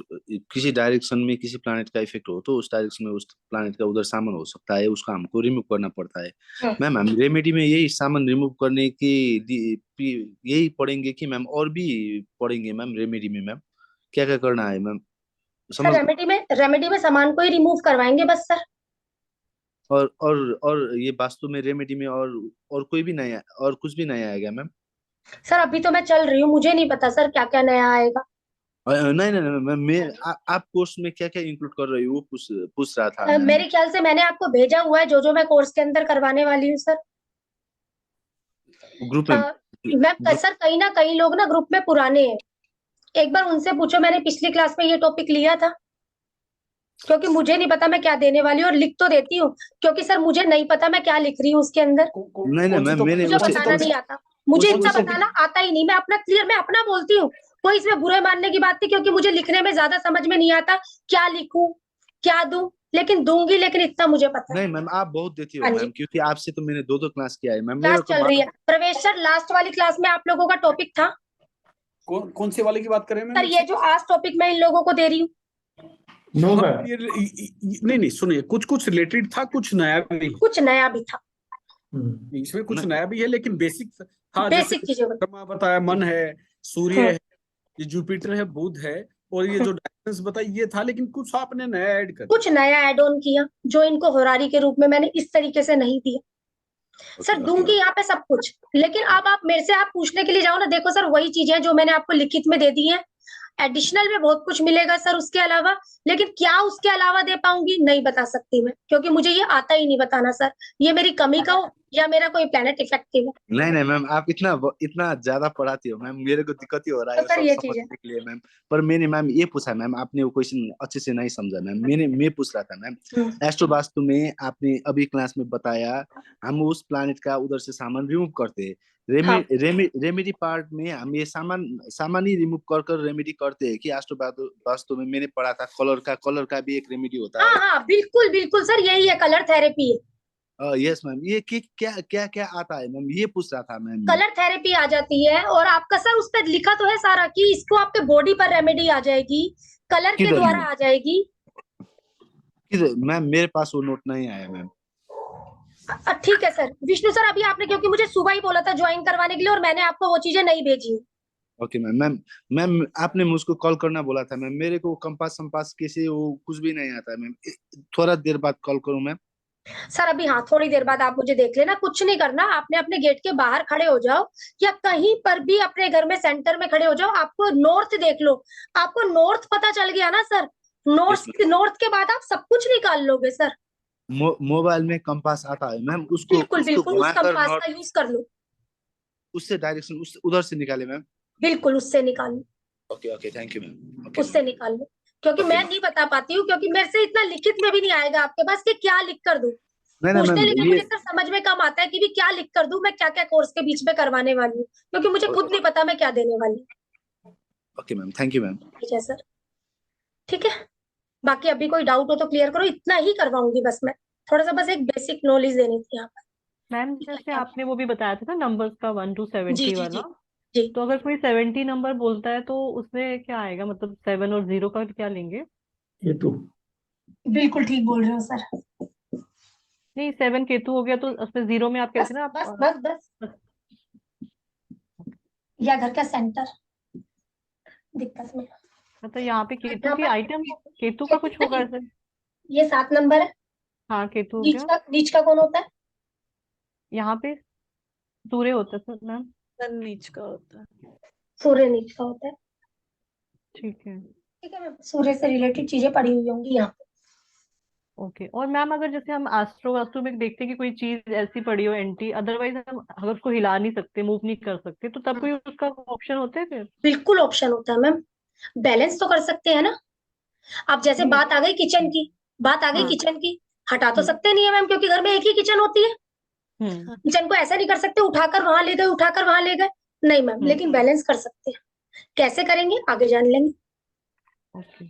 किसी डायरेक्शन में किसी प्लानेट का इफेक्ट हो तो उस डायरेक्शन में उस प्लानेट का उधर सामान हो सकता है, उसका हमको रिमूव करना पड़ता है। मैम हम रेमेडी में यही सामान रिमूव करने की यही पढ़ेंगे कि मैम और भी पढ़ेंगे मैम रेमेडी में? मैम क्या क्या करना है मैम? सर रेमेडी में सामान को ही रिमूव करवाएंगे बस सर। और ये वास्तु में रेमेडी में और कोई भी नया, और कुछ भी नया आएगा मैम? सर अभी तो मैं चल रही हूँ, मुझे नहीं पता सर क्या क्या नया आएगा। नहीं नहीं नहीं मैम, आप कोर्स में क्या क्या इंक्लूड कर रही हो वो पूछ रहा था मैम। मेरे ख्याल से मैंने आपको भेजा हुआ है जो मैं कोर्स के अंदर करवाने वाली हूँ सर। ग्रुप में मैं सर कहीं ना कहीं लोग ना ग्रुप में पुराने हैं, एक बार उनसे पूछो, मैंने पिछली क्लास में ये टॉपिक लिया था, क्योंकि मुझे नहीं पता मैं क्या देने वाली हूँ, और लिख तो देती हूँ क्योंकि सर मुझे नहीं पता मैं क्या लिख रही हूँ उसके अंदर। नहीं नहीं मैम, मैंने मुझे बताना नहीं आता, मुझे इतना बताना आता ही नहीं, मैं अपना क्लियर मैं अपना बोलती हूँ, कोई इसमें बुरे मानने की बात नहीं, क्योंकि मुझे लिखने में ज्यादा समझ में नहीं आता क्या लिखूं क्या दूं, लेकिन दूंगी, लेकिन इतना मुझे पता है। नहीं मैम आप बहुत देती हो हाँ जी। मैम, क्योंकि आपसे तो मैंने दो क्लास किया है मैम। क्लास चल रही है प्रवेश सर, लास्ट वाली क्लास में आप लोगों का टॉपिक था कौन से वाले की बात कर रहे हैं सर, ये जो आज टॉपिक मैं इन लोगों को दे रही हूँ। नो नहीं सुनिए, कुछ रिलेटेड था, कुछ नया भी। कुछ नया भी था। इसमें कुछ मैं नया भी है, लेकिन बेसिक था। जैसे बेसिक चीजें बता। चंद्रमा बताया, मन है, सूर्य हम्म, है, ये जुपिटर है, बुध है, और ये जो डायरेक्शंस बताई ये था, लेकिन कुछ आपने नया ऐड कर कुछ नया एड ऑन किया जो इनको होरारी के रूप में मैंने इस तरीके से नहीं दिया। ओके सर ओके दूंगी यहाँ पे सब कुछ, लेकिन अब आप मेरे से आप पूछने के लिए जाओ ना, देखो सर वही चीजें जो मैंने आपको लिखित में दे दी है, एडिशनल में बहुत कुछ मिलेगा सर उसके अलावा, लेकिन क्या उसके अलावा दे पाऊंगी नहीं बता सकती मैं, क्योंकि मुझे ये आता ही नहीं बताना सर, ये मेरी कमी का हो या मेरा कोई प्लेनेट इफेक्टिव हो। नहीं नहीं मैम, आप इतना ज्यादा पढ़ाती हो मैम, मेरे को दिक्कत ही हो रहा तो है सर सब ये चीज है। समझने के लिए मैम। पर मैंने मैम ये पूछा मैम, आपने वो क्वेश्चन अच्छे से नहीं समझा मैम। मैं पूछ रहा था मैम, एस्ट्रो वास्तु में आपने अभी क्लास में बताया हम उस प्लानिट का उधर से सामान रिमूव करते हैं। हाँ रेमेडी पार्ट में हम ये सामान ही रिमूव कर कर रेमेडी करते हैं कि एस्ट्रो वास्तु में मैंने पढ़ा था कलर का भी एक रेमेडी होता हाँ है। हाँ बिल्कुल बिल्कुल सर, यही है, कलर थेरेपी है। यस मैम, ये क्या क्या क्या आता है मैम, ये पूछ रहा था मैम मैं। कलर थेरेपी आ जाती है, और आपका सर उस पर लिखा तो है सारा कि इसको आपके बॉडी पर रेमेडी आ जाएगी, कलर के किधर द्वारा मैम, आ जाएगी। किधर मैम, मेरे पास वो नोट नहीं आया मैम। ठीक है सर विष्णु सर, अभी आपने क्योंकि मुझे सुबह ही बोला था ज्वाइन करवाने के लिए, और मैंने आपको वो चीजें नहीं भेजी। Okay ma'am. मैम मैम आपने मुझको कॉल करना बोला था मैम, मेरे को कंपास संपास कैसे वो कुछ भी नहीं आता है मैम। थोड़ा देर बाद कॉल करूँ मैम? सर अभी हाँ थोड़ी देर बाद आप मुझे देख लेना, कुछ नहीं करना, आपने अपने गेट के बाहर खड़े हो जाओ या कहीं पर भी अपने घर में सेंटर में खड़े हो जाओ, आपको नॉर्थ देख लो, आपको नॉर्थ पता चल गया ना sir, yes north ma'am. North के बाद आप सब कुछ निकाल लोगे सर। मोबाइल में कंपास आता है मैम, उसको बिल्कुल उसको बिल्कुल उस घुमाकर कंपास नॉर्थ, का यूज कर लो, उससे डायरेक्शन उस उधर से निकाले मैम। बिल्कुल उससे निकाल लो, okay okay, thank you ma'am. Okay उससे मैम। निकाल लो, क्योंकि ओके मैं मैम। नहीं बता पाती हूँ, क्योंकि मेरे से इतना लिखित में भी नहीं आएगा आपके पास कि क्या लिख कर दूं। नहीं नहीं पूछने मैम लिखने ये, मुझे सर समझ में कम आता है कि भी क्या लिख कर दूं, मैं क्या क्या कोर्स के बीच में करवाने वाली हूँ, क्योंकि मुझे खुद नहीं पता मैं क्या देने वाली हूँ। Okay ma'am, thank you ma'am. ठीक है सर, ठीक है, बाकी अभी कोई डाउट हो तो क्लियर करो, इतना ही करवाऊंगी बस मैं, थोड़ा सा बस एक बेसिक नॉलेज देनी थी यहाँ पर। मैम जैसे आपने वो भी बताया था ना नंबर्स का 1 to जी 70 जी वाला, जी जी, तो अगर कोई 70 नंबर बोलता है तो उसमें क्या आएगा, मतलब 7 और 0 का क्या लेंगे? केतु। बिल्कुल ठीक बोल रहे हो सर। नहीं 7 केतु हो गया, तो उसमें 0 में आप बस कहते हैं ना बस आप। बस बस, या घर का सेंटर दिक्कत में, मतलब यहाँ पे केतु यहाँ की पर आइटम, केतु का केतु कुछ होगा नहीं, ऐसे? ये 7 नंबर है, हाँ केतु हो गया। नीच का कौन होता है? यहाँ पे सूर्य होता है सर मैम। सन नीच का होता है। सूर्य नीच का होता है। ठीक है। ठीक है मैम, सूर्य से रिलेटेड चीजें पढ़ी हुई होंगी यहाँ पे। ओके, और मैम अगर जैसे हम एस्ट्रो वास्तु में देखते हैं कि कोई चीज ऐसी पड़ी हो एंटी, अदरवाइज हम अगर उसको हिला नहीं सकते, मूव नहीं कर सकते, तो तब कोई उसका ऑप्शन होता है फिर? बिल्कुल ऑप्शन होता है मैम, बैलेंस तो कर सकते हैं ना। अब जैसे नहीं। बात आ गई किचन की, बात आ गई हाँ। किचन की, हटा तो हम्म। सकते नहीं है मैम, क्योंकि घर में एक ही किचन होती है। हम्म। किचन को ऐसा नहीं कर सकते उठाकर वहां ले गए, उठाकर वहां ले गए, नहीं मैम, हम्म। लेकिन बैलेंस कर सकते हैं। कैसे करेंगे आगे जान लेंगे। ओके।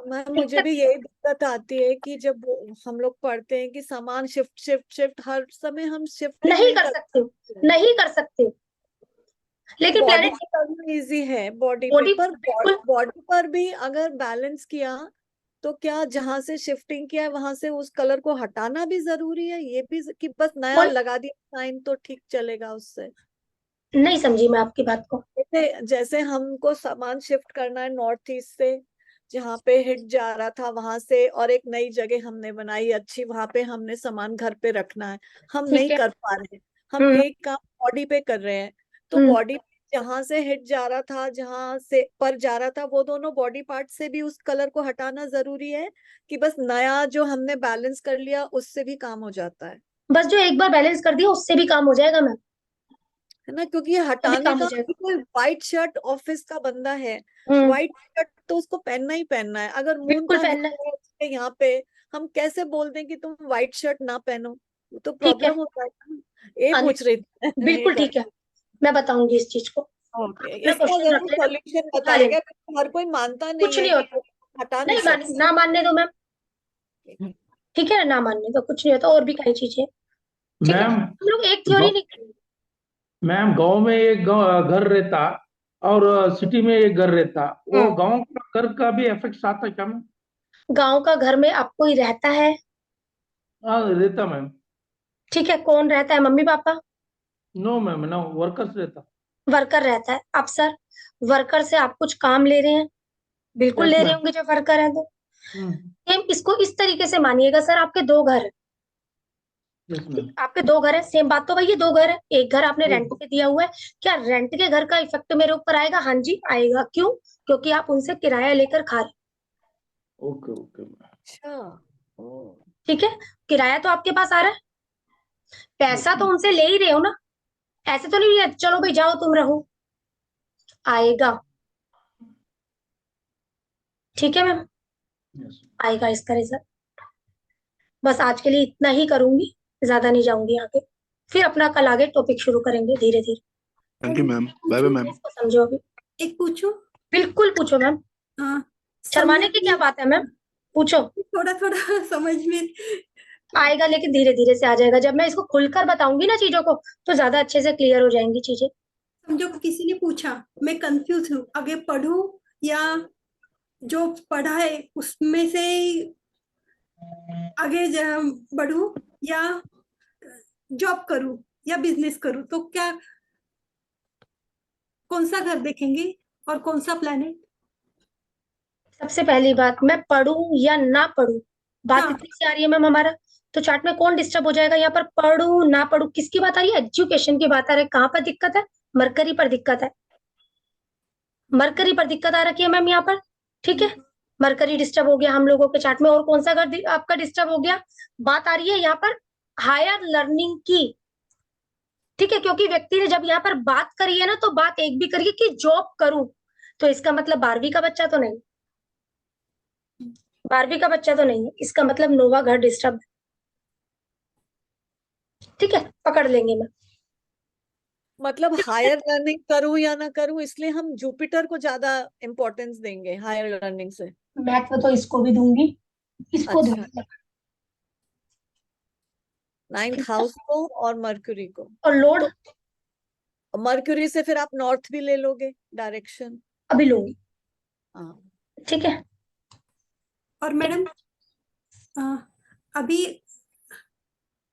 मैम मुझे भी यही दिक्कत आती है कि जब हम लोग पढ़ते हैं कि सामान शिफ्ट शिफ्ट शिफ्ट, हर समय हम शिफ्टिंग नहीं नहीं कर कर सकते हो, सकते। नहीं कर सकते हो, लेकिन बॉडी प्लेनेट पे करना इजी है, बॉडी पे, बॉडी पर बिल्कुल बॉडी पर भी अगर बैलेंस किया तो क्या जहां से शिफ्टिंग किया है वहां से उस कलर को हटाना भी जरूरी है, ये भी कि बस नया कोई लगा दिया साइन तो ठीक चलेगा उससे? नहीं समझी मैं आपकी बात को। जैसे जैसे हमको सामान शिफ्ट करना है नॉर्थ ईस्ट से, जहाँ पे हिट जा रहा था वहां से, और एक नई जगह हमने बनाई अच्छी, वहां पे हमने सामान घर पे रखना है, हम ठीक नहीं है। कर पा रहे, हम हम्म यही काम बॉडी पे कर रहे हैं। तो हम्म, बॉडी जहां से हिट जा रहा था, जहां से पर जा रहा था, वो दोनों बॉडी पार्ट से भी उस कलर को हटाना जरूरी है कि बस नया जो हमने बैलेंस कर लिया उससे भी काम हो जाता है बस जो एक बार बैलेंस कर दिया उससे भी काम हो जाएगा मैम, है ना? क्योंकि ये उससे भी हटाने काम हो का, जाएगा। कोई व्हाइट शर्ट ऑफिस का बंदा है, हम्म, व्हाइट शर्ट तो उसको पहनना ही पहनना है, अगर मून बिल्कुल का पहनना है। है उसके यहाँ पे, हम कैसे बोल दें कि तुम व्हाइट शर्ट ना पहनो? वो तो ठीक है, प्रॉब्लम होता है ना। ये आने पूछ रही थी मैं, ये बिल्कुल कर। ठीक है, मैं बताऊंगी इस चीज को, ओके, अपना इसका क्वेश्चन रख जरूर लेना, सॉल्यूशन उठा लेना, बताएगा, क्योंकि हर कोई मानता नहीं कुछ है नहीं कि होता, हटा नहीं नहीं मान सकते। ना मानने दो मैम, ठीक है ना मानने दो, कुछ नहीं होता, और भी कई चीजें, ठीक है, मैम हम लोग एक थ्योरी गाँव नहीं करेंगे। मैम गांव में एक घर रहता और सिटी में एक घर रहता, वो हम्म, गांव का घर का भी इफेक्ट आता क्या मैम? गांव का घर में अब कोई रहता है? हाँ रहता मैम। ठीक है, कौन रहता है, mummy papa? No ma'am, no workers रहता। वर्कर रहता है। अब सर, वर्कर से आप कुछ काम ले रहे हैं, बिल्कुल यस ले रहे मैम। होंगे जो वर्कर है तो। हम्म। सेम इसको इस तरीके से मानिएगा सर, आपके दो घर है, यस मैम। आपके दो घर है, सेम बात तो भाई, ये दो घर है, एक घर आपने Yes. रेंट पे दिया हुआ है, क्या रेंट के घर का इफेक्ट मेरे ऊपर आएगा? हाँ जी आएगा। क्यों? क्योंकि आप उनसे किराया लेकर खा रहे हो। Okay okay ma'am. अच्छा। ओ, ठीक है, किराया तो आपके पास आ रहा है, पैसा तो उनसे ले ही रहे हो ना, ऐसे तो नहीं है चलो भाई जाओ तुम रहो, आएगा। ठीक है मैम, यस। आएगा इसका रिजल्ट। बस आज के लिए इतना ही करूंगी, ज्यादा नहीं जाऊंगी आगे, फिर अपना कल आगे टॉपिक शुरू करेंगे धीरे धीरे। Thank you ma'am, bye bye ma'am. इसको समझो अभी। एक पूछूं? बिल्कुल पूछो मैम, हाँ, शर्माने की समझ क्या बात है मैम, पूछो। थोड़ा थोड़ा समझ में आएगा लेकिन धीरे धीरे से आ जाएगा, जब मैं इसको खुलकर बताऊंगी ना चीजों को तो ज्यादा अच्छे से क्लियर हो जाएंगी चीजें। समझो किसी ने पूछा, मैं कंफ्यूज हूँ, आगे पढूं या जो पढ़ा है उसमें से आगे बढ़ूं, या जॉब करूं, या बिजनेस करूं, तो क्या, कौन सा घर देखेंगे और कौन सा प्लेनेट? सबसे पहली बात, मैं पढ़ूं या ना पढ़ूं, बात हाँ। इतनी सी आ रही है मैम हमारा, तो चार्ट में कौन डिस्टर्ब हो जाएगा यहाँ पर? पढ़ूं ना पढ़ूं किसकी बात आ रही है? एजुकेशन की बात आ रही है। कहाँ पर दिक्कत है? मरकरी पर दिक्कत है, मरकरी पर दिक्कत आ रखी है मैम यहाँ पर। ठीक है, मरकरी डिस्टर्ब हो गया हम लोगों के चार्ट में, और कौन सा घर आपका डिस्टर्ब हो गया? बात आ रही है यहाँ पर हायर लर्निंग की। ठीक है, क्योंकि व्यक्ति ने जब यहाँ पर बात करी है ना, तो बात एक भी करी है कि जॉब करूं, तो इसका मतलब 12वीं का बच्चा तो नहीं, 12वीं का बच्चा तो नहीं है, इसका मतलब नोवा घर डिस्टर्ब है। ठीक है, पकड़ लेंगे मैं। मतलब हायर लर्निंग करूं या ना करूं, इसलिए हम जुपिटर को ज्यादा इम्पोर्टेंस देंगे हायर लर्निंग से। महत्व तो इसको भी दूंगी, इसको अच्छा, दूंगी, 9th हाउस को और मर्क्यूरी को। और लोड तो मर्क्यूरी से फिर आप नॉर्थ भी ले लोगे डायरेक्शन। अभी लूंगी। हाँ, ठीक है, और मैडम अभी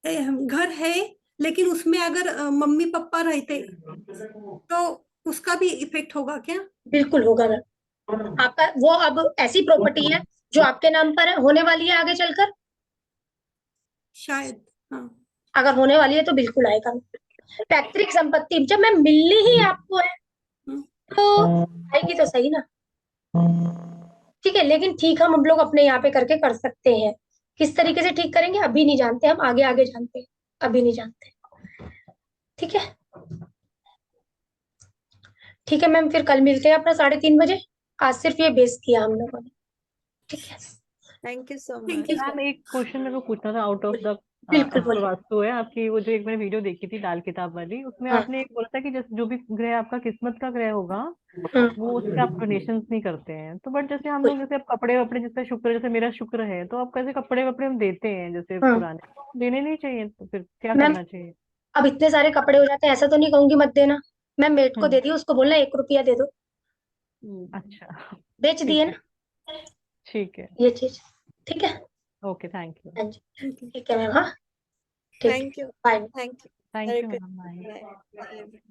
घर है, लेकिन उसमें अगर मम्मी पापा रहते तो उसका भी इफेक्ट होगा क्या? बिल्कुल होगा मैम। आपका वो अब ऐसी प्रॉपर्टी है जो आपके नाम पर है, होने वाली है आगे चलकर, शायद। हाँ। अगर होने वाली है तो बिल्कुल आएगा। पैतृक संपत्ति जब मैं मिलनी ही आपको है तो आएगी तो सही ना। ठीक है, लेकिन ठीक हम लोग अपने यहाँ पे करके कर सकते हैं, किस तरीके से ठीक करेंगे अभी नहीं जानते, हम आगे आगे जानते हैं, अभी नहीं जानते। ठीक है, ठीक है मैम, फिर कल मिलते हैं अपना 3:30 बजे। आज सिर्फ ये बेस किया हम लोगों ने। ठीक है, thank you so Thank much. you. Ma'am एक क्वेश्चन मेरे को पूछना था आउट ऑफ द बिल्कुल बोलिए। वास्तु है आपकी, वो जो एक मैंने वीडियो देखी थी लाल किताब वाली, उसमें हाँ, आपने एक बोला था कि जैसे जो भी ग्रह आपका किस्मत का ग्रह होगा वो उसके आप डोनेशंस नहीं करते हैं, तो बट जैसे हम लोग जैसे अब कपड़े वपड़े, जैसे शुक्र, जैसे मेरा शुक्र है तो आप कैसे कपड़े वपड़े हम देते हैं जैसे हाँ पुराने, तो देने नहीं चाहिए, तो फिर क्या मैम, करना चाहिए? अब इतने सारे कपड़े हो जाते हैं, ऐसा तो नहीं कहूंगी मत देना। मैं मेट को हम्म, दे दी, उसको बोलना 1 रुपया दे दो, अच्छा, बेच दिए ठीक है, ना ठीक है, ये चीज। ठीक है, ओके, थैंक यू, हाँ जी, Thank you. ठीक है मैम। हाँ, ठीक है, thank you, bye. Thank you. Thank very you good. Ma'am, bye. Bye.